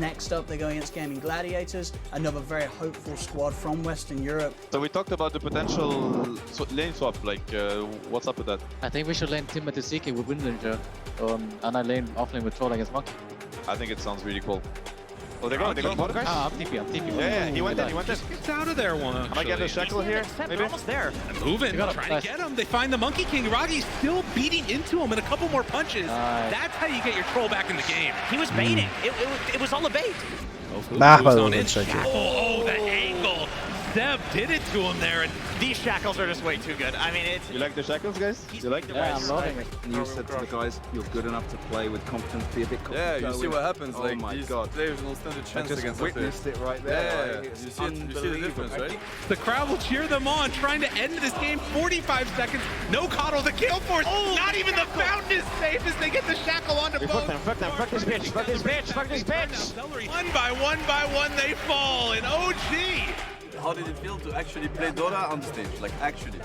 Next up, they're going against Gaming Gladiators, another very hopeful squad from Western Europe. So we talked about the potential lane swap. Like, what's up with that? I think we should lane Timothy Siki with Windlanger, and I lane offlane with Troll against Monkey. I think it sounds really cool. Oh, they're going bottom, guys? I'm TP. Yeah, he went in. Gets out of there one. Am I getting a shackle here? Maybe? They're almost there. Moving, trying to get him. They find the Monkey King. Ragi's still beating into him, and a couple more punches. That's how you get your troll back in the game. He was baiting. It was all a bait. Oh, the angle. Ceb did it to him there, and these shackles are just way too good. I mean, it's... You like the shackles, guys? You like them? Yeah, I'm loving it. You said to the guys, you're good enough to play with confidence, be a bit confident. Yeah, you see what happens. Oh like my these God. players don't stand a chance I just against witnessed it right there. Yeah, Like, you see the difference, right? the crowd will cheer them on, trying to end this game. 45 seconds. No coddle. The Gale Force. Not even the fountain is safe as they get the shackle onto both. Fuck this bitch. One by one, they fall. And OG. How did it feel to actually play Dota on the stage? Like actually,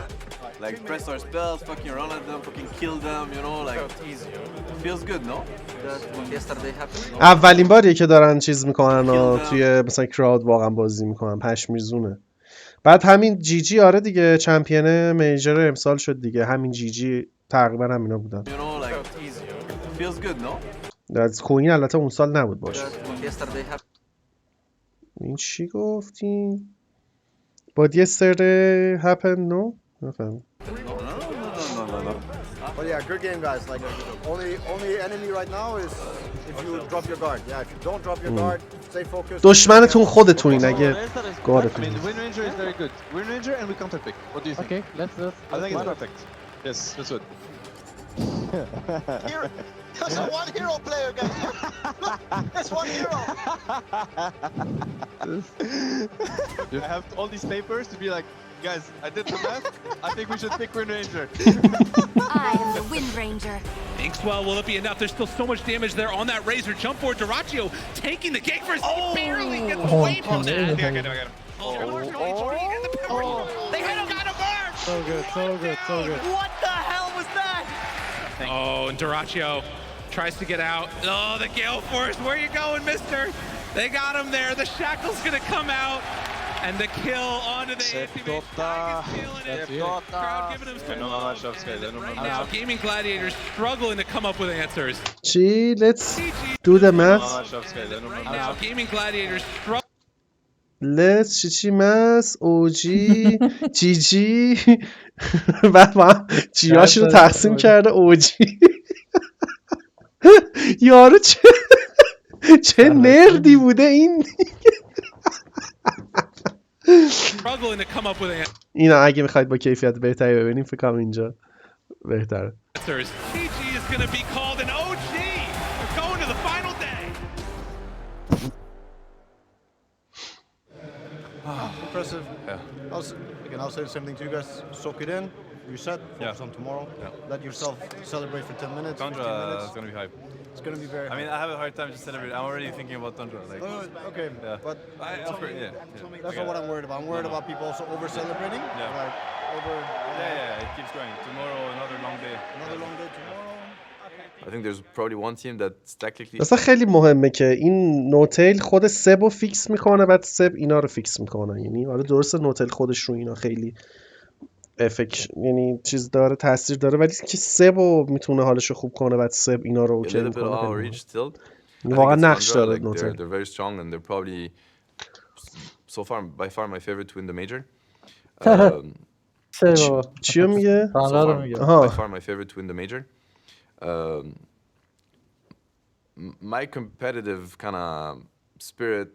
like press our spells, fucking run at them, fucking kill them, you know, like it feels good, no? Yesterday happened. اولین باریه که دارن چیز میکنن و توی مثلا کراود واقعا بازی میکنن، پشمیزونه. بعد همین جی جی آره دیگه چمپیون میجر امسال شد دیگه، همین جی جی تقریبا همینا بودن. You know, like it feels good, no? از کوین البته اون سال نبود باشه. Yesterday این چی گفتی؟ But yesterday happened, no? نفهم. But yeah, good game, guys. Like only enemy right now is if you drop your guard. Yeah, if you don't drop your guard, stay focused. دشمنتون خودتونین اگه گاردتون. I mean, Wind Ranger is very good. Wind Ranger and we counter pick. What do you think? Okay, let's I think it's perfect. Yes, that's good. There's one hero player, guys. There's one hero. I have all these papers to be like, guys, I did the math. I think we should pick Wind Ranger. I am the Wind Ranger. Inkswell, will it be enough? There's still so much damage there on that Razor. Jump forward, Duraccio taking the gate first. He barely gets away from that. I get him. They had him, got him mark. So good. What the hell was that? Oh, and Duraccio tries to get out. Oh, the Gale Force, where you going, mister? They got him there. The shackle's gonna come out. And the kill onto the Dota. Crowd giving him some love. Right now, Gaming Gladiators struggling to come up with answers. چی؟ Let's do the math. Right now, Gaming Gladiators struggling. Let's چی مس اوجی جی جی بعد ما جیاشو رو تقسیم کرده اوجی. یارو چه نردی بوده این. Struggling to come up with answers. اینا اگه میخواید با کیفیت بهتری ببینیم فکر کنم اینجا بهتره. PG is going to be called an OG. We're going to the final day. Impressive. Yeah. I'll say the same thing to you guys. Soak it in. Reset. Focus on tomorrow. Let yourself celebrate for 10 minutes. Tundra is going to be hype. It's going to be very. I mean, I have a hard time just celebrating. I'm already thinking about Tundra. Like, okay, yeah. but that's not what I'm worried about. I'm worried about people also over celebrating. Yeah. Like over. Yeah. It keeps going. Tomorrow, another long day. Another long day tomorrow. I think there's probably one team that's technically. مثلا خیلی مهمه که این نوتیل خود سب رو فیکس میکنه بعد سب اینا رو فیکس میکنه. یعنی حالا درسته نوتیل خودش رو اینا خیلی یعنی چیز داره تاثیر داره ولی که سب رو میتونه حالش رو خوب کنه بعد سب اینا رو اوکی میکنه. واقعا نقش داره نوتیل. They're very strong and they're probably so far by far my favorite to win the major. چیو میگه؟ By far my favorite to win the major. My competitive kind of spirit,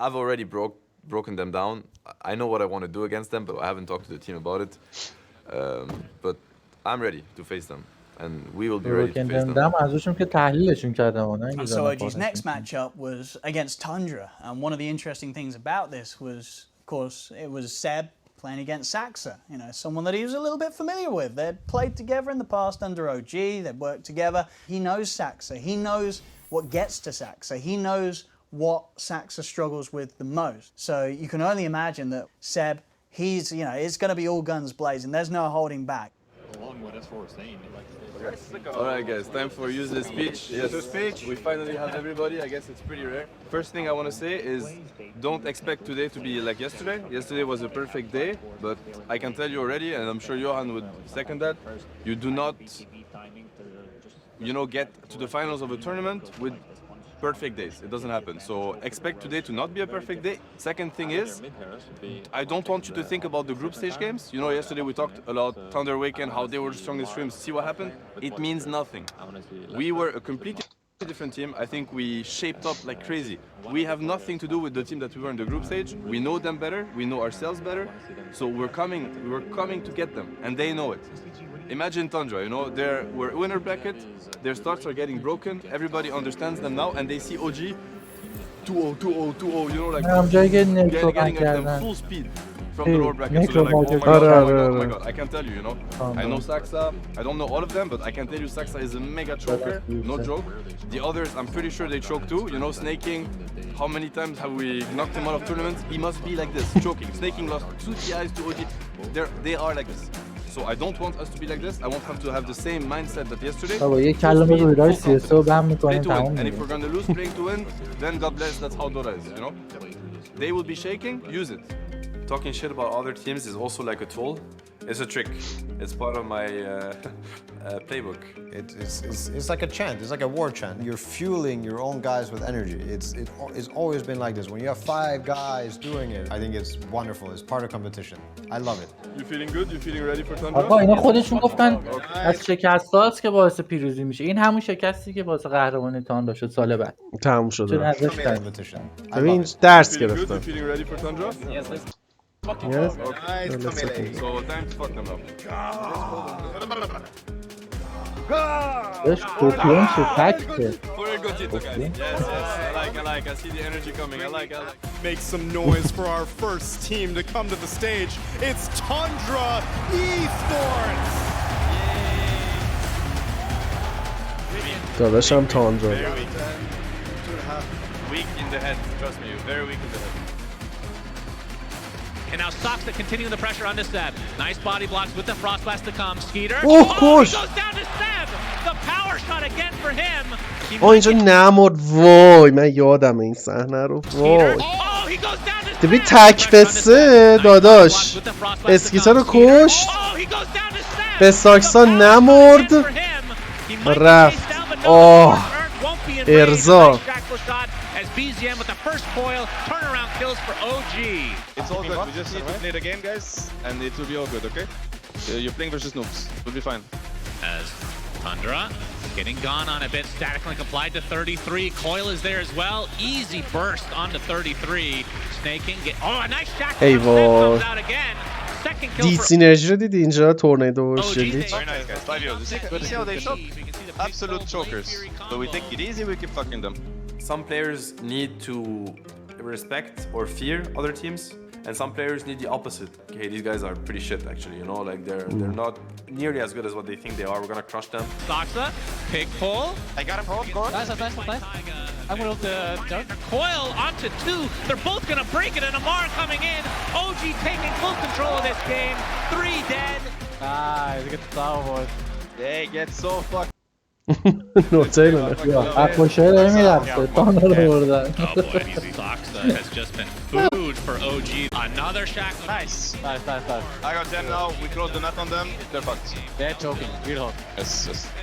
I've already broken them down. I know what I want to do against them, but I haven't talked to the team about it. But I'm ready to face them, and we will be ready to face them. ازشون که تحلیلشون کردم And so OG's next matchup was against Tundra, and one of the interesting things about this was, of course, it was Ceb playing against Saxa, you know, someone that he was a little bit familiar with. They'd played together in the past under OG, they'd worked together. He knows Saxa, he knows what gets to Saxa, he knows what Saxa struggles with the most. So you can only imagine that Ceb, he's, you know, it's going to be all guns blazing, there's no holding back. Alright guys, time for useless speech. Yes, speech. We finally have everybody. I guess it's pretty rare. First thing I want to say is don't expect today to be like yesterday. Yesterday was a perfect day, but I can tell you already, and I'm sure Johan would second that, you do not, you know, get to the finals of a tournament with perfect days. It doesn't happen. So expect today to not be a perfect day. Second thing is, I don't want you to think about the group stage games. You know, yesterday we talked about Thunder Weekend, how they were the strongest streams. See what happened? It means nothing. We were a completely different team. I think we shaped up like crazy. We have nothing to do with the team that we were in the group stage. We know them better. We know ourselves better. So we're coming to get them, and they know it. Imagine Tundra, you know, we're winner bracket, their starts are getting broken, everybody understands them now, and they see OG 2-0, 2-0, 2-0, you know, like getting at them full speed from the lower bracket. So they're like, oh my god, I can tell you, you know. I know Saxa, I don't know all of them, but I can tell you Saxa is a mega choker, no joke. The others, I'm pretty sure they choke too, you know, snaking. How many times have we knocked him out of tournaments? He must be like this, choking. Snaking lost 2 TIs to OG. They are like this. So I don't want us to be like this. I want us to have the same mindset that yesterday. And if we're going to lose playing to win, then God bless, that's how Dota is, you know? They will be shaking, use it. Talking shit about other teams is also like a tool. It's a trick. It's part of my playbook. It's like a chant. It's like a war chant. You're fueling your own guys with energy. It's always been like this. When you have 5 guys doing it, I think it's wonderful. It's part of competition. I love it. You feeling good? You feeling ready for Tundra? آقا اینا خودشون گفتن از شکست‌هاست که باعث پیروزی میشه. این همون شکستی که باعث قهرمانی تاندرا شد سال بعد. تموم شده. ببین درس گرفتم. You feeling ready for Tundra? Yes. Okay. So time to fuck them up. There's Scorpion to attack it. Yes, I like. I see the energy coming. I like. Make some noise for our first team to come to the stage. It's Tundra Esports. داداشم تاندرا. Weak in the head, trust me, very weak in the head. And now Saxta continuing the pressure onto Ceb. Nice body blocks with the frost blast to come. Skeeter. Oh, of course. He goes down to Ceb. The power shot again for him. اینجا نمرد. وای من یادم این صحنه رو. وای. ببین تک به 3 داداش. اسکیتا رو کشت. به ساکسا نمرد. رفت. ارزا. BZM with the first coil, turnaround kills for OG. It's all good, we just need to play the game, guys, and it will be all good, okay? You're playing versus noobs, we'll be fine. As Tundra Getting gone on a bit. Static Link applied to 33. Coil is there as well. Easy burst onto 33. Snaking. Oh, a nice shot. ای وای. Comes out again. Second kill دی for سینرژی رو دیدی اینجا تورنیدو شلیک. Very nice, guys. 5 euros. You see how they shot? Absolute chokers. But we take it easy, we keep fucking them. Some players need to respect or fear other teams, and some players need the opposite. Okay, these guys are pretty shit actually, you know, like they're not nearly as good as what they think they are. We're gonna crush them. Saxta, pick pull. I got him, hold, go on. Nice. I'm going to jump. Coil onto 2. They're both gonna break it, and Amar coming in. OG taking full control of this game. 3 dead. Nice, get the tower, boys. They get so fucked. نوتای منه اپوشه نمیرفته تانا رو بردن. Oh boy, Saxta has just been food for OG. Another shackle. Nice. Nice. I got them now, we close the net on them, they're fucked. They're choking, real hot. Yes,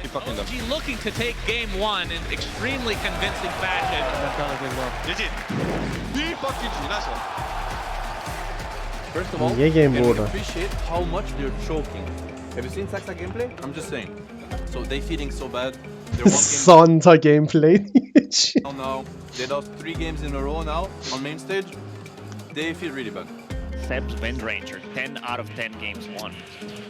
keep fucking them. OG looking to take game 1 in extremely convincing fashion. GG. Keep fucking G, nice one. First of all, یه گیم can we بردن. appreciate how much they're choking. Have you seen Saxa gameplay? I'm just saying. So they feeling so bad. They're one game سانتا گیم پلی. now. They lost 3 games in a row now on main stage. They feel really bad. Ceb's win ranger, 10 out of 10 games won.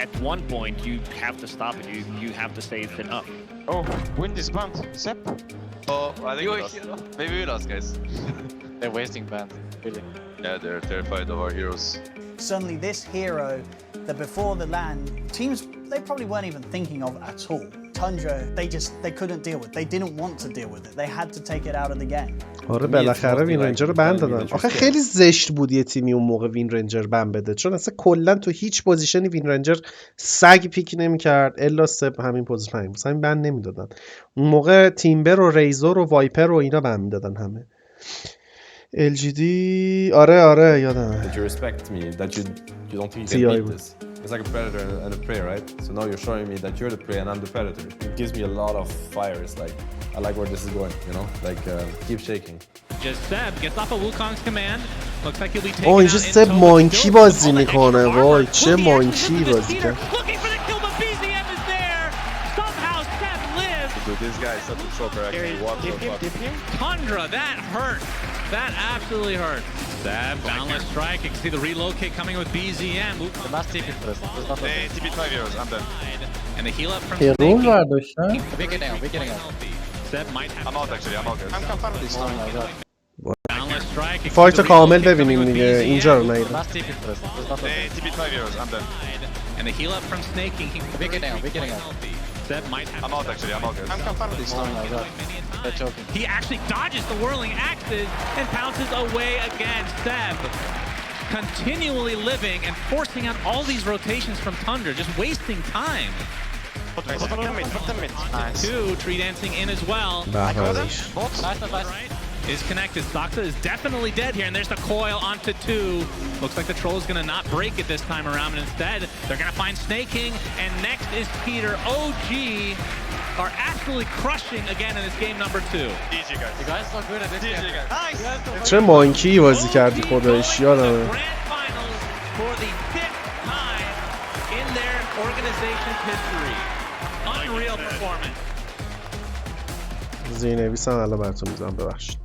At one point, you have to stop it. You have to say it's enough. Oh, win this band, Ceb. Oh, I think we lost. Maybe we lost, guys. They're wasting band, really. Yeah, they're terrified of our heroes. Suddenly this hero that before the LAN, teams they probably weren't even thinking of at all. Tundra, they couldn't deal with. They didn't want to deal with it. They had to take it out of the game. آره بالاخره وین رنجر رو بند دادن. آخه خیلی زشت بود یه تیمی اون موقع وین رنجر بند بده، چون اصلا کلا تو هیچ پوزیشنی وین رنجر سگ پیک نمی‌کرد الا سب همین پوزیشن همین. مثلا بند نمیدادن. اون موقع تیمبر و ریزور و وایپر و اینا بند میدادن همه. LGD آره یادمه. That you respect me, that you don't think you can beat this. It's like a predator and a prey, right? So now you're showing me that you're the prey and I'm the predator. It gives me a lot of fire. It's like, I like where this is going, you know? Like, keep shaking. Just Ceb gets off of Wukong's command. Looks like he'll be taken out. اینجا سب مانکی بازی میکنه. وای چه مانکی بازی کنه. Looking for the kill, but BZM is there. Somehow Ceb lives. Dude, this guy is such a choker, actually. What the fuck? Tundra, that hurt. That absolutely hurt. Ceb, boundless strike. You can see the relocate coming with BZM. The last TP for this. They TP 5 euros, I'm done. And the heal up from هرون برداشتن. We're getting out. Ceb might have. I'm out, actually, I'm out, guys. I'm confirmed this time. Oh my god. Boundless strike. You can فایت see the کامل relocate ببینیم coming with دیگه BZM. اینجا رو نگید. Last TP for this. They TP 5 euros, I'm done. And the heal up from Snaking. We're getting out. Ceb might have. I'm out, actually, I'm out, guys. I'm confirmed this Oh time. my god. They're choking. He actually dodges the whirling axes and pounces away against Ceb. Continually living and forcing out all these rotations from Tundra, just wasting time. Nice. 2, tree dancing in as well. Nice. Is connected. Saxta is definitely dead here, and there's the coil onto 2. Looks like the troll is going to not break it this time around, and instead they're going to find Snaking, and next is Peter. OG are absolutely crushing again in this game number 2. Easy, guys. You guys are good at this game. Nice. چه مانکی بازی کردی خدایش یادمه. Grand finals for the 5th time in their organization's history. Unreal performance. زینویس هم الان براتون میذارم ببخشید.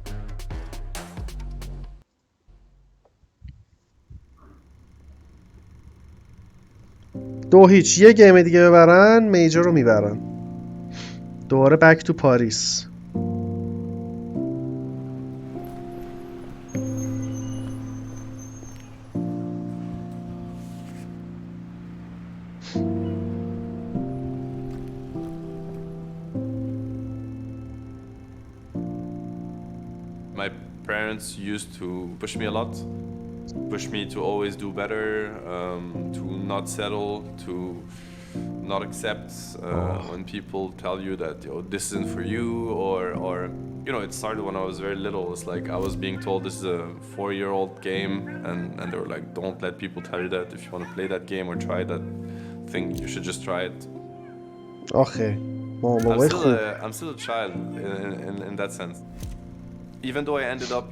2-0 یه گیم دیگه ببرن میجر رو میبرن. دوباره بک تو پاریس. My parents used to push me a lot, push me to always do better, to not settle, to not accept when people tell you that this isn't for you, or you know, it started when I was very little. It's like I was being told this is a 4-year-old game, and they were like, don't let people tell you that. If you want to play that game or try that thing, you should just try it. Okay. I'm still a child in that sense. Even though I ended up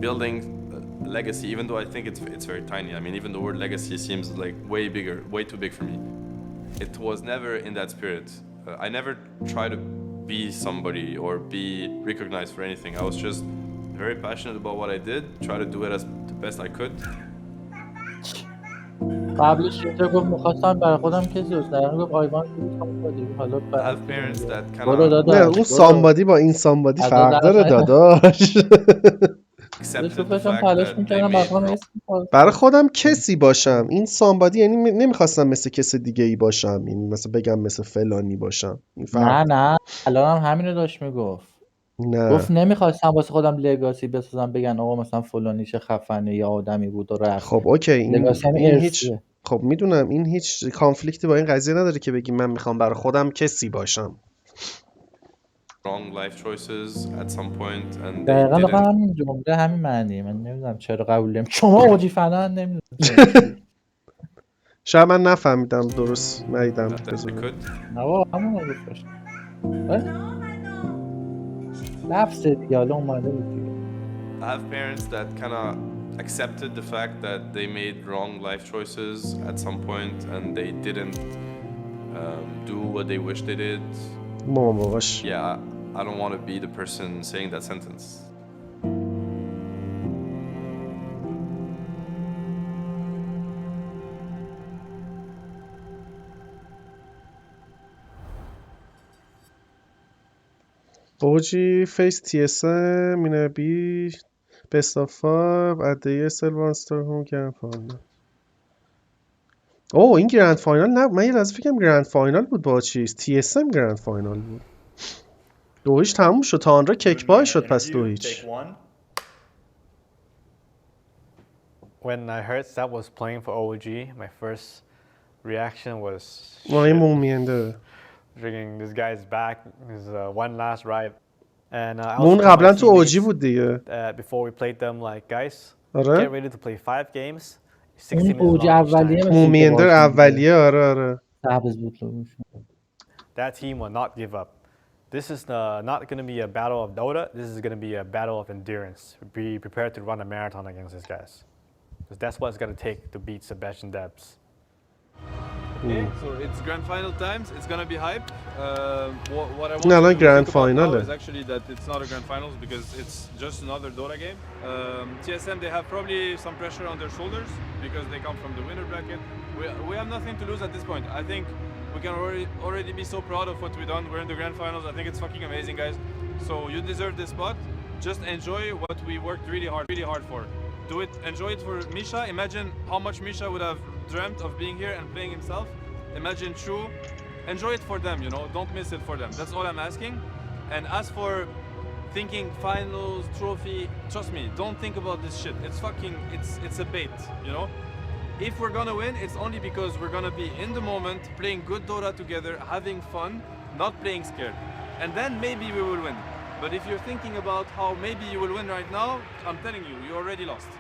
building a legacy, even though I think it's very tiny. I mean, even the word legacy seems like way bigger, way too big for me. It was never in that spirit. I never try to be somebody or be recognized for anything. I was just very passionate about what I did, try to do it as the best I could. قبلش یه گفت می‌خواستم برای خودم کسی دوست دارم گفت آیوان حالا I have parents that kind برو of داداش نه اون سامبادی با این سامبادی از فرق داره داداش. accepted the داشتم fact تلاش that they می‌کردم برای made خودم wrong. اسم برای خودم کسی باشم. این سامبادی یعنی نمیخواستم مثل کس دیگه ای باشم، این مثلا بگم مثل فلانی باشم. این فرق نه الان هم همینو داشت میگفت. نه گفت نمیخواستم واسه خودم لگاسی بسازم بگن آقا مثلا فلانی چه خفنه یا آدمی بود و رفت. خب اوکی لگاسی هم این هیچ ارثیه. خب میدونم این هیچ کانفلیکتی با این قضیه نداره که بگی من میخوام برای خودم کسی باشم. Wrong life choices at some point and they دقیقا didn't. همین جمله همین معنی. من نمیدونم چرا قبول نمی شما اوجی فنان نمیدونم شاید من نفهمیدم درست ندیدم. That they could. نه بابا همون رو گفتش. لفظ دیگه حالا اومده بود دیگه. I have parents that kind of accepted the fact that they made wrong life choices at some point and they didn't do what they wish they did. مامان باباش. Yeah, I don't want to be the person saying that sentence. اوجی فیس TSM مینه بی best of 5 at the ESL one star home grand final. اوه این گرند فاینال نه، من یه لحظه فکرم گرند فاینال بود با چیز TSM گرند فاینال بود. 2-0 تموم شد. تاندرا کیک بای شد پس 2-0. When I heard Ceb was playing for OG, my first reaction was وای مومینده. drinking this guy's back, his one last ride. And I مون also told قبلا my تو اوجی teammates بود دیگه. before we played them like guys, آره. get ready to play 5 games. 60 اون minutes اوجی long each اولیه time. مومینده اولیه. آره سبز بود لوگوش. That team will not give up. This is not going to be a battle of Dota. This is going to be a battle of endurance. Be prepared to run a marathon against these guys. Because that's what it's going to take to beat Sebastian Debs. Okay, so it's grand final times. It's going to be hype. What I want No, to like grand think about final. now is actually that it's not a grand finals because it's just another Dota game. TSM, they have probably some pressure on their shoulders because they come from the winner bracket. We have nothing to lose at this point. I think we can already be so proud of what we've done. We're in the grand finals. I think it's fucking amazing, guys. So you deserve this spot. Just enjoy what we worked really hard for. Do it, enjoy it for Misha. Imagine how much Misha would have dreamt of being here and playing himself. Imagine True. Enjoy it for them, you know. Don't miss it for them. That's all I'm asking. And as for thinking finals, trophy, trust me, don't think about this shit. It's fucking, it's a bait, you know. If we're gonna win, it's only because we're gonna be in the moment, playing good Dota together, having fun, not playing scared. And then maybe we will win. But if you're thinking about how maybe you will win right now, I'm telling you, you already lost.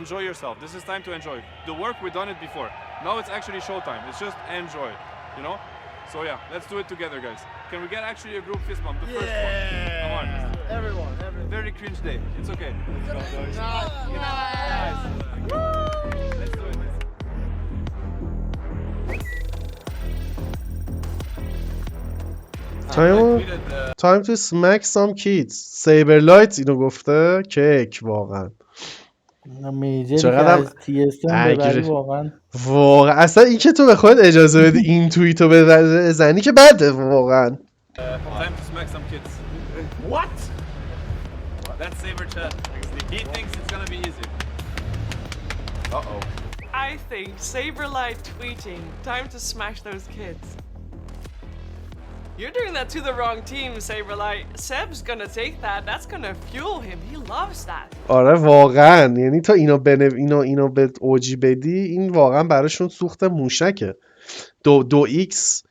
Enjoy yourself. This is time to enjoy. The work, we've done it before. Now it's actually showtime. It's just enjoy, you know? So yeah, let's do it together, guys. Can we get actually a group fist bump? The first one. Come on. Everyone. Very cringe day. It's okay. Let's go, guys. Nice. Let's do it. Time to smack some kids. Saberlight اینو گفته. کیک واقعا. چقدر از TSM ببری واقعا. واقعا اصلا این که تو به خودت اجازه بدی این توییتو بزنی که بده واقعا. Time to smack some kids. What? That's Saber chat. He thinks it's gonna be easy. Uh-oh. I think Saberlight tweeting, time to smash those kids. You're doing that to the wrong team, Saberlight. Seb's gonna take that. That's gonna fuel him. He loves that. آره واقعا یعنی تا اینو به اوجی بدی این واقعا براشون سوخت موشکه. 2x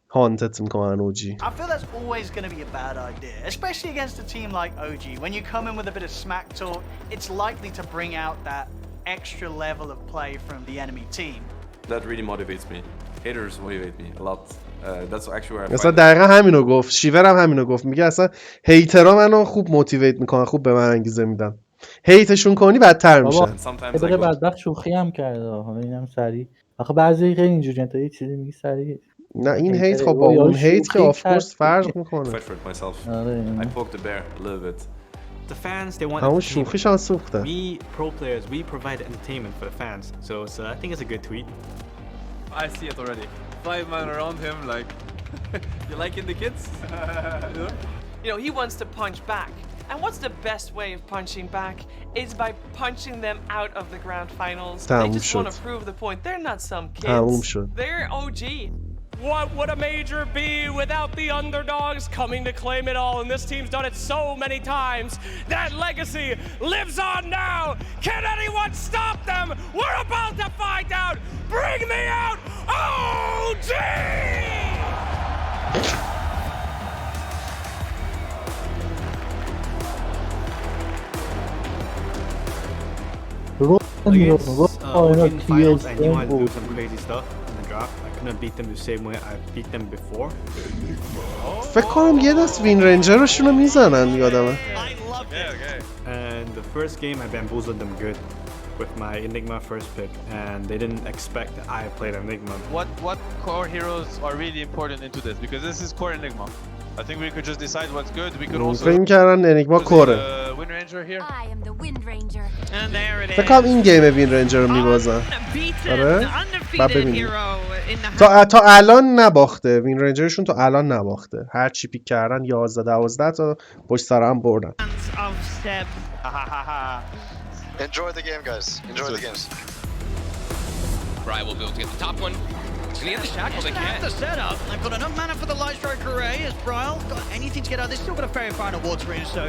هانتت میکنن اوجی. I feel that's always going to be a bad idea, especially against a team like OG. When you come in with a bit of smack talk, it's likely to bring out that extra level of play from the enemy team. That really motivates me. Haters motivate me a lot. That's actually where I اصلا find دقیقا همینو گفت. شیور هم همینو گفت. میگه اصلا هیترها منو خوب موتیویت میکنن، خوب به من انگیزه میدن. هیتشون کنی بدتر میشن. بابا بدبخت شوخی هم کرده. حالا اینم سری. آخه بعضی خیلی اینجوریه تا یه چیزی میگی سری نه این هیت خب با اون هیت که آف کورس فرق میکنه. Fight for it myself. I poked the bear a little bit. The fans, they want همون شوخیش هم سوخته. We pro players, we provide entertainment for the fans. So I think it's a good tweet. I see it already. 5 man around him, like, you liking the kids? You know, he wants to punch back. And what's the best way of punching back is by punching them out of the grand finals. They just want to prove the point. They're not some kids. They're OG. What would a major be without the underdogs coming to claim it all? And this team's done it so many times. That legacy lives on now. Can anyone stop them? We're about to find out. Bring me out OG! Finals, I knew I had to do some crazy stuff in the draft. I couldn't beat them the same way I beat them before. فکر کنم یه دست وین رنجرشون رو میزنن یادمه. And the first game I bamboozled them good with my Enigma first pick, and they didn't expect that I played Enigma. What core heroes are really important into this? Because this is core Enigma. I think we could just decide what's good. We could also فکر کردن انیگما کوره. Wind Ranger here. I am the Wind Ranger. And there it is. فکر کنم این گیم وین رنجر رو میبازن. آره؟ بعد ببینیم. تا الان نباخته. وین رنجرشون تا الان نباخته. هر چی پیک کردن 11-12 تا پشت سر هم بردن. Enjoy the game, guys. Enjoy the games. Brian will be able to get the top one. And he has the shackles again. The setup. They've got enough mana for the light strike array. As Brian got anything to get out. They've still got a very fine awards range, so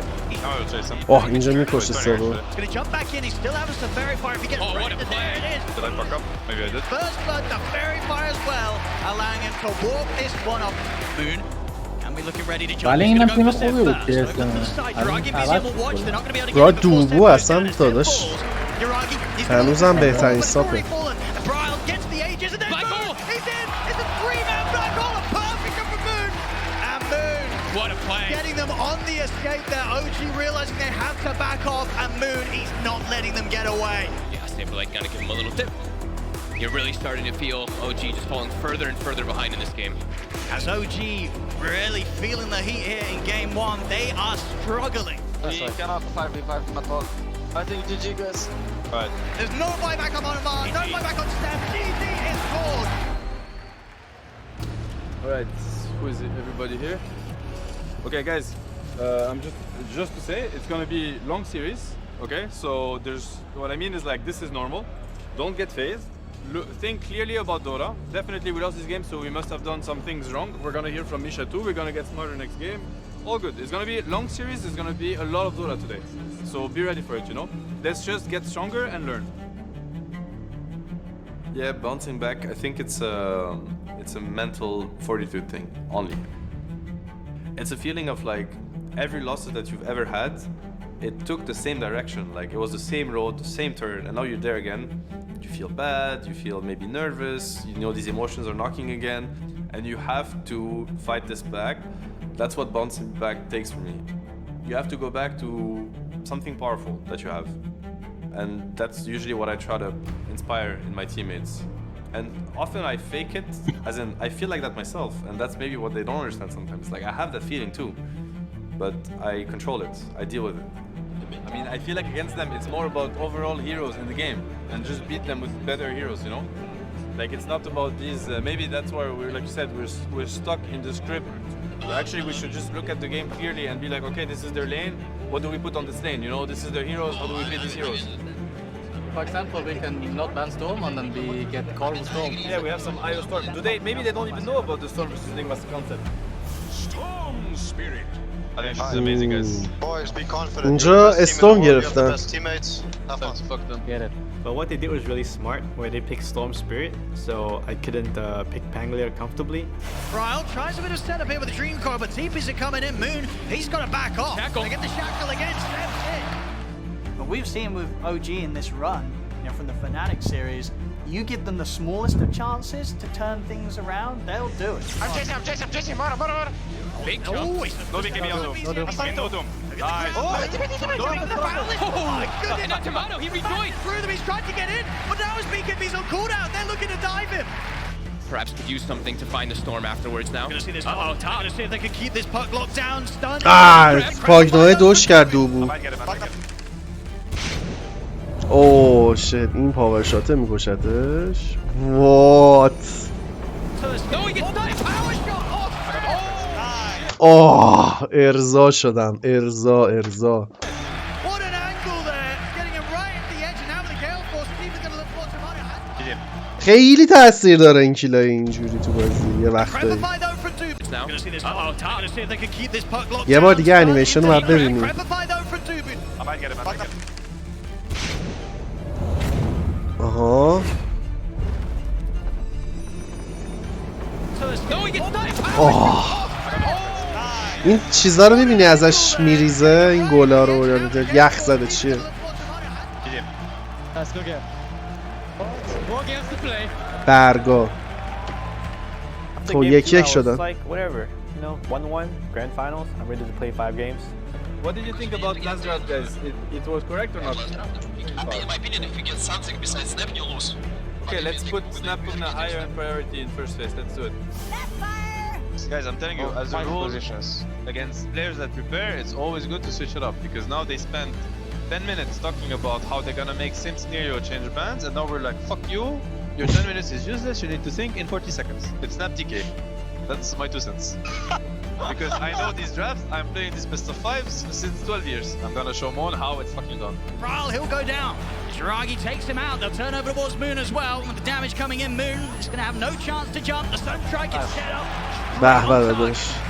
Oh, اینجا میکشه سرو. He's going to jump back in. He still has the fairy fire. If he gets what a play! Did I fuck up? Maybe I did. First blood, the fairy fire as well, allowing him to walk this one off. Moon. And we're looking ready to jump. ولی اینم تیم خوبی بود که را دوبو اصلا داداش هنوزم بهترین ساپه. Getting them on the escape there. OG realizing they have to back off, and Moon, he's not letting them get away. Yeah, Saberlight gotta give him a little tip. You're really starting to feel OG just falling further and further behind in this game. As OG really feeling the heat here in game one, they are struggling. We cannot 5v5 at all. I think GG, guys. Alright. There's no buyback on Mark, no buyback on Ceb. GG is called. Alright, who is it? Everybody here? Okay, guys, I'm just to say it's gonna be long series. Okay, so there's what I mean is like this is normal. Don't get phased. Think clearly about Dota. Definitely we lost this game, so we must have done some things wrong. We're gonna hear from Misha too. We're gonna get smarter next game. All good. It's gonna be a long series. It's gonna be a lot of Dota today. So be ready for it. You know. Let's just get stronger and learn. Yeah, bouncing back. I think it's a mental fortitude thing only. It's a feeling of like every loss that you've ever had, it took the same direction. Like it was the same road, the same turn, and now you're there again. You feel bad, you feel maybe nervous, you know these emotions are knocking again, and you have to fight this back. That's what bouncing back takes for me. You have to go back to something powerful that you have. And that's usually what I try to inspire in my teammates. And often I fake it, as in I feel like that myself, and that's maybe what they don't understand sometimes. Like I have that feeling too, but I control it, I deal with it. I mean, I feel like against them it's more about overall heroes in the game, and just beat them with better heroes, you know? Like it's not about these, maybe that's why we're, like you said, we're stuck in the script. Actually, we should just look at the game clearly and be like, okay, this is their lane, what do we put on this lane, you know? This is their heroes, how do we beat these heroes? For example, we can not ban Storm and then we get called Storm. Yeah, we have some IO Storm. Maybe they don't even know about the Storm versus Enigma concept. Storm spirit. I think this is amazing, guys. Boys, be confident. اینجا استورم گرفتن. But what they did was really smart, where they picked Storm Spirit, so I couldn't pick Pangolier comfortably. Ryle tries a bit of setup here with the Dream Core, but TPs are coming in. Moon, he's got to back off. They get the shackle again. Ceb's hit. But we've seen with OG in this run, you know, from the Fnatic series, you give them the smallest of chances to turn things around, they'll do it. I'm chasing, Big jump. No big game, no doom. Nice. Oh my goodness. Not Tomato, he rejoined. Through them, he's trying to get in, but now his BKB's on cooldown. They're looking to dive him. perhaps could use something to find the storm afterwards now. Gonna see this. Uh-oh, gonna see if they can keep this puck locked down. Stunned. پاگنای دوش کرد دو بود. اوه شت، این پاور شاته میکشتش. وات. اوه ارضا شدم. ارضا. خیلی تاثیر داره این کیلای اینجوری تو بازی یه وقتایی. یه بار دیگه انیمیشن رو باید ببینیم. آها. این چیزا رو میبینی ازش میریزه این گولا رو یا یخ زده چیه؟ برگا تو یک شدن. What did you think about last draft, guys? It was correct or not? In my opinion, if we get something besides Snap, you lose. Okay, let's put Snap on a higher priority in first phase. Let's do it. Guys, I'm telling you, as a rule, against players that prepare, it's always good to switch it up because now they spend 10 minutes talking about how they're gonna make sim scenario change bands, and now we're like, fuck you, your 10 minutes is useless, you need to think in 40 seconds. It's not TK. That's my 2 cents. Because I know these drafts, I'm playing these best of 5s since 12 years. I'm gonna show Mon how it's fucking done. Brawl, he'll go down. Jiragi takes him out. They'll turn over towards Moon as well. With the damage coming in, Moon is gonna have no chance to jump. The Sun Strike is set up.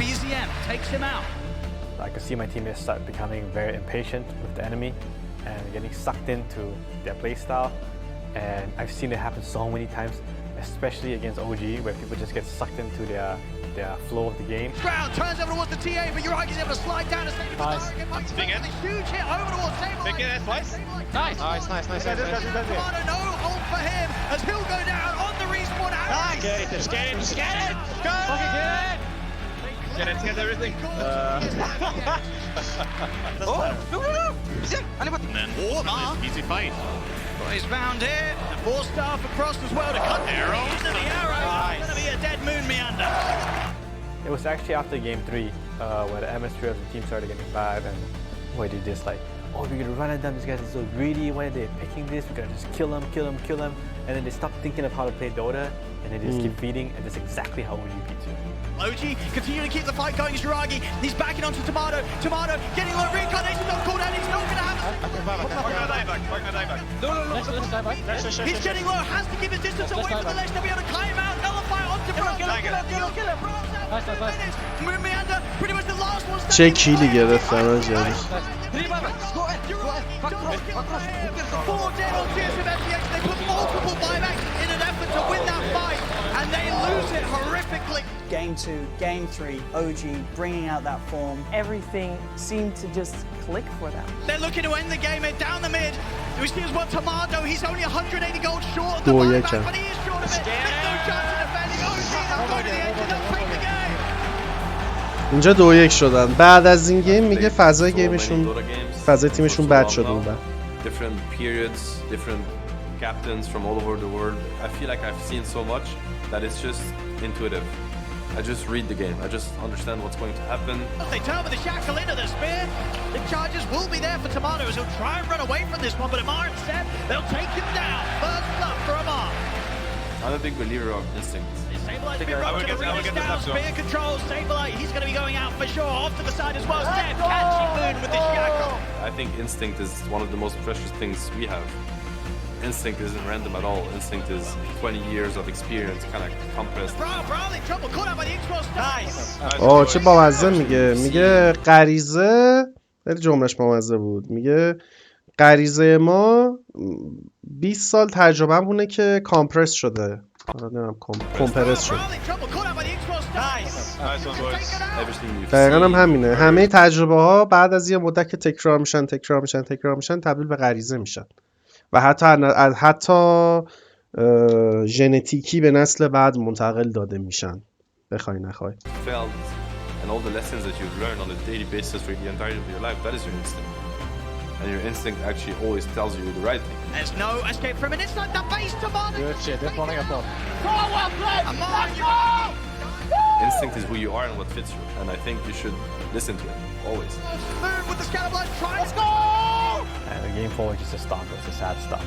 BZM takes him out. I can see my teammates start becoming very impatient with the enemy and getting sucked into their playstyle. And I've seen it happen so many times, especially against OG, where people just get sucked into their flow of the game. Ground turns over towards the TA, but Yuragi's able to slide down to save the target. Big end. Huge hit over towards Sable. Big end twice. Nice. Tomato, no hold for him as he'll go down on the respawn. Nice. Get it. Go. Fucking get it. Get everything. No. Easy fight. He's found here. The 4-star across as well to cut arrow. Into the arrow. Nice. It's gonna be a dead Moon Meander. It was actually after game 3 where the atmosphere of the team started getting bad, and where they just like, oh, we're gonna run at them. These guys are so greedy. Why are they picking this? We're gonna just kill them. And then they stop thinking of how to play Dota, and they just keep feeding, and that's exactly how OG beats you. OG continue to keep the fight going. Jiragi, he's backing onto Tomato. Tomato getting low reincarnation. Not called out. He's not gonna have it. No. He's getting low. Has to keep his distance away from the ledge to be able to climb out. Nullify onto Bro. Kill him. Moon Meander, pretty much the last one. چه کیلی گرفتن آجی. 4 dead on Tears of FTX. They put multiple buybacks in an effort to win that fight, and they lose it horrifically. Game 2, Game 3, OG bringing out that form. Everything seemed to just click for them. They're looking to end the game here down the mid. We see as well Tomato, he's only 180 gold short of the buyback, but he is short of it. There's no chance of defending. OG, they'll go to the edge and they'll break the game. اینجا 2-1 شدن. بعد از این گیم میگه فضای گیمشون فضای تیمشون بد شده بودن. Different periods, different captains from all over the world. I feel like I've seen so much that it's just intuitive. I just read the game. I just understand what's going to happen. They turn with the shackle into the spear. The charges will be there for Tomato as he'll try and run away from this one, but Amar and Ceb, they'll take him down. First blood for Amar. I'm a big believer of instinct. Sablite's been rocked to the release down. Spear control. Sablite, he's going to be going out for sure. Off to the side as well. Ceb catching Moon with the shackle. I think instinct is one of the most precious things we have. Instinct isn't random at all. Instinct is 20 years of experience kind of compressed. آه چه بامزه میگه غریزه خیلی جملهش بامزه بود. میگه غریزه ما 20 سال تجربه همونه که کامپرس شده. نمیدونم کمپرس شده. دقیقا هم همینه. همه تجربه ها بعد از یه مدت که تکرار میشن تبدیل به غریزه میشن و حتی ژنتیکی به نسل بعد منتقل داده میشن بخوای نخوای. And all the lessons that you've learned on a daily basis for the entirety of your life, that is your instinct. and your instinct actually always tells you the right thing. There's no escape from it. It's like the base to Manu. Good shit, they're falling apart. Well played. Instinct is who you are and what fits you, and I think you should listen to it always. Move with the scalable. Try to score. And the game forward just a stop. It's a sad stop.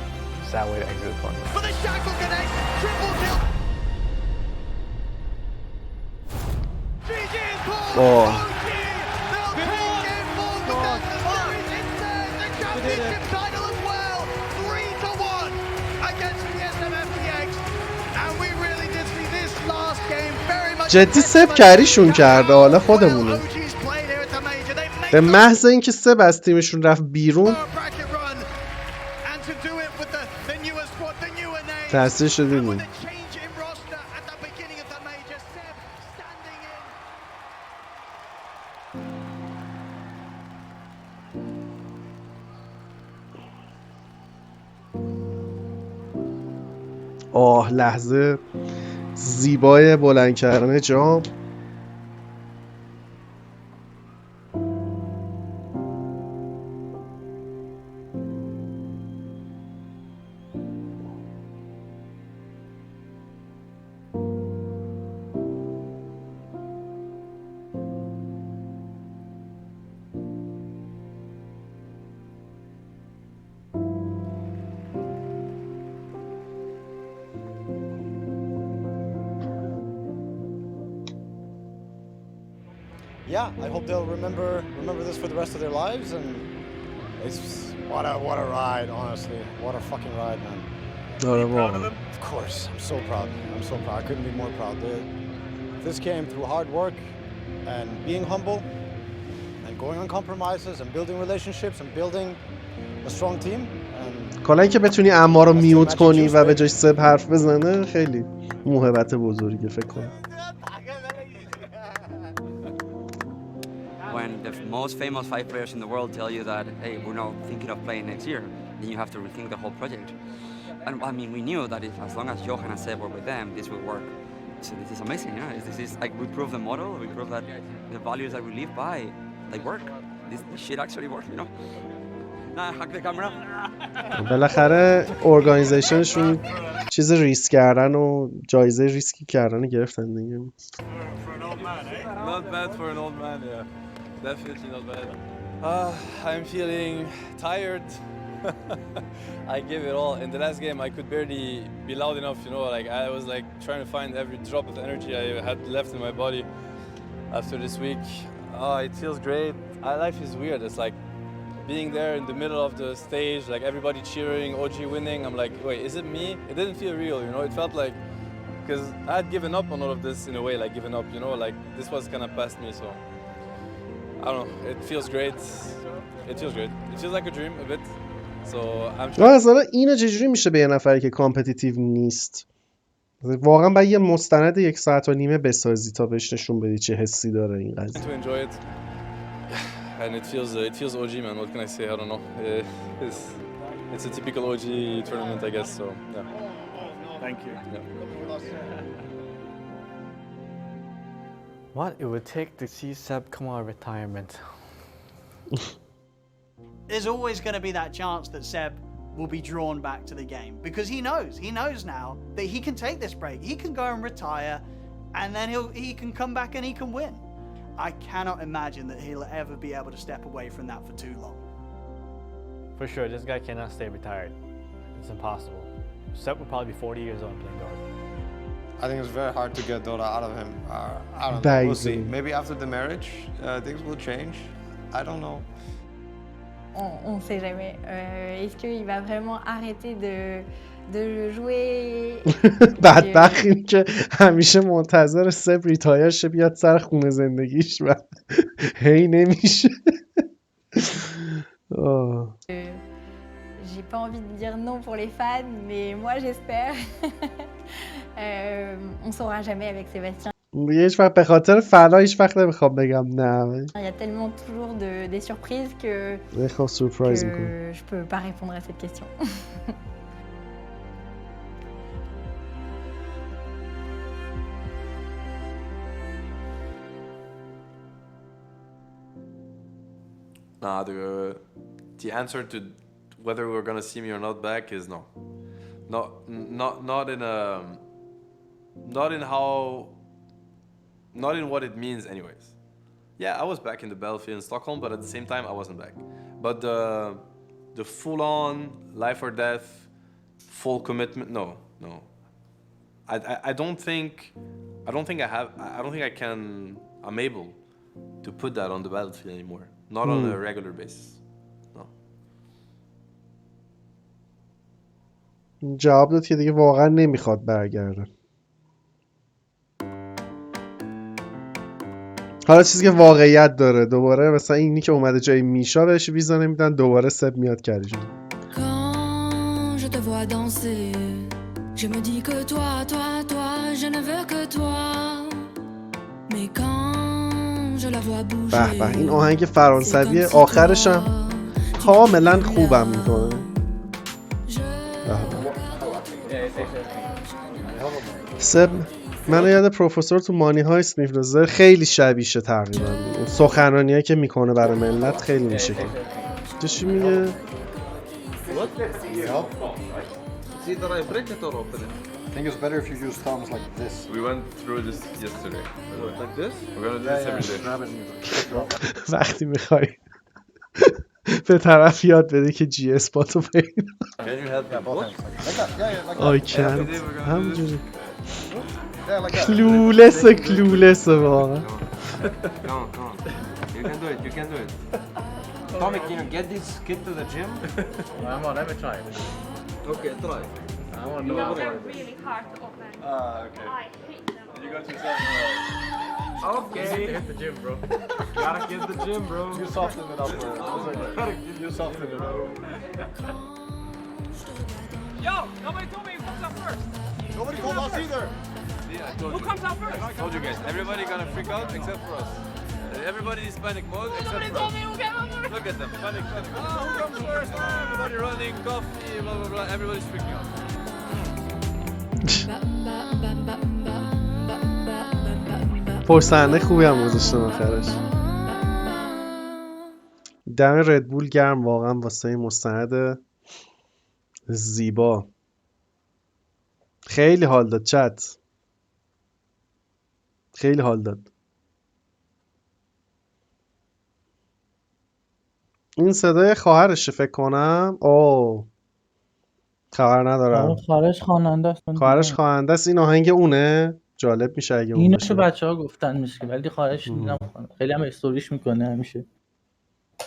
Sad way to exit the tournament. For the shackle connect. Triple kill. GG is called. Oh. جدی سب کریشون کرده حالا خودمونه. به محض اینکه سب از تیمشون رفت بیرون تاثیر شده بود. آه لحظه زیبای بلند کردن جام. Yeah, I hope they'll remember this for the rest of their lives, and it's what a ride, honestly, what a fucking ride, man. Of course, I'm so proud. I couldn't be more proud. This came through hard work and being humble and going on compromises and building relationships and building a strong team. کلا اینکه بتونی اما رو میوت کنی و به جاش سب حرف بزنه خیلی موهبت بزرگه فکر کنم. When the most famous 5 players in the world tell you that, hey, we're not thinking of playing next year, then you have to rethink the whole project. And I mean, we knew that if as long as Johan and Ceb were with them, this would work. So this is amazing, you know. This is like we prove the model, we prove that the values that we live by, they work. This shit actually works, you know. Nah, hack the camera. بالاخره ارگانیزیشنشون چیز ریسک کردن و جایزه ریسکی کردن گرفتن دیگه. Not bad for an old man, yeah. Definitely not bad. I'm feeling tired. I gave it all. In the last game, I could barely be loud enough, you know, like I was like trying to find every drop of energy I had left in my body after this week. It feels great. Life is weird. It's like being there in the middle of the stage, like everybody cheering, OG winning. I'm like, wait, is it me? It didn't feel real, you know. It felt like, because I had given up on all of this in a way, like given up, you know, like this was kind of past me, so I don't know, it feels great. It feels like a dream a bit, so I'm sure. اصلا اینو چجوری میشه به یه نفری که کامپتیتیو نیست واقعا باید یه مستند 1.5 ساعت بسازی تا بهش نشون بدی چه حسی داره این قضیه. To enjoy it, and it feels OG, man. What can I say? I don't know. It's a typical OG tournament, I guess. So yeah. Thank you. Yeah. What it would take to see Ceb come out of retirement? There's always going to be that chance that Ceb will be drawn back to the game because he knows now that he can take this break. He can go and retire, and then he can come back and he can win. I cannot imagine that he'll ever be able to step away from that for too long. For sure, this guy cannot stay retired. It's impossible. Ceb will probably be 40 years old playing Dota. I think it's very hard to get Dota out of him. I don't know. We'll see. Maybe after the marriage, things will change. I don't know. On ne sait jamais. Est-ce qu'il va vraiment arrêter de jouer? بدبخت این که همیشه منتظر سب ریتایر شه بیاد سر خونه زندگیش و هی نمیشه. J'ai pas envie de dire non pour les fans, mais moi j'espère. On saura jamais avec Sébastien. هیچ وقت به خاطر فنا هیچ وقت نمیخوام بگم نه. Il y a tellement toujours des surprises que je peux pas répondre à cette question. Nah, the answer to whether we're gonna see me or not back is no. Not in what it means anyways. Yeah, I was back in the battlefield in Stockholm, but at the same time I wasn't back. But the full-on life or death, full commitment, no. I don't think I'm able to put that on the battlefield anymore. Not on a regular basis. No. جواب داد که دیگه واقعا نمیخواد برگرده. حالا چیزی که واقعیت داره دوباره مثلا اینی که اومده جای میشا بهش ویزا نمیدن دوباره سب میاد کریجون. Quand je te vois danser, je me dis que toi, je ne veux que toi. Mais quand je la vois bouger. به این آهنگ فرانسوی آخرش هم کاملا خوبم میکنه. سب منو یاد پروفسور تو مانی هایست میفرسته، خیلی شبیشه تقریبا. اون سخنرانیایی که میکنه برای ملت خیلی میشه که. چی میگه؟ It's either I break it or open it. I think it's better if you use thumbs like this. We went through this yesterday. Like this? We're gonna do this every day. وقتی میخوای به طرف یاد بده که جی اسپاتو پیدا. Can you help me? Both hands like that. Yeah, like that. آی کن همجوری کلولس واقعا. Come on. You can do it. Tommy, can you get this kid to the gym? Come on, let me try. Okay, try. I want to know. They're really hard to open. Okay. I hate them. You got yourself. Okay. You hit the gym, bro. Gotta get the gym, bro. You soften it up, bro. You soften it up. Yo, nobody told me who comes out first. Nobody told us either. Who comes out first? I told you guys, everybody gonna freak out except for us. Everybody is panic mode except for us. Look at them, panic. Oh, who comes first? Oh, everybody running, coffee, blah blah blah. Everybody's freaking out. پرسنده خوبی هم گذاشتم آخرش. دم ردبول گرم واقعا واسه مستند زیبا. خیلی حال داد چت. خیلی حال داد. این صدای خواهرشه فکر کنم. خبر ندارم. خواهرش خواننده است. خواهرش خواننده است. این آهنگ اونه. جالب میشه اگه اون اینو باشه. چه بچه‌ها گفتن میشه ولی خواهرش نمی‌خونه. خیلی هم استوریش میکنه همیشه.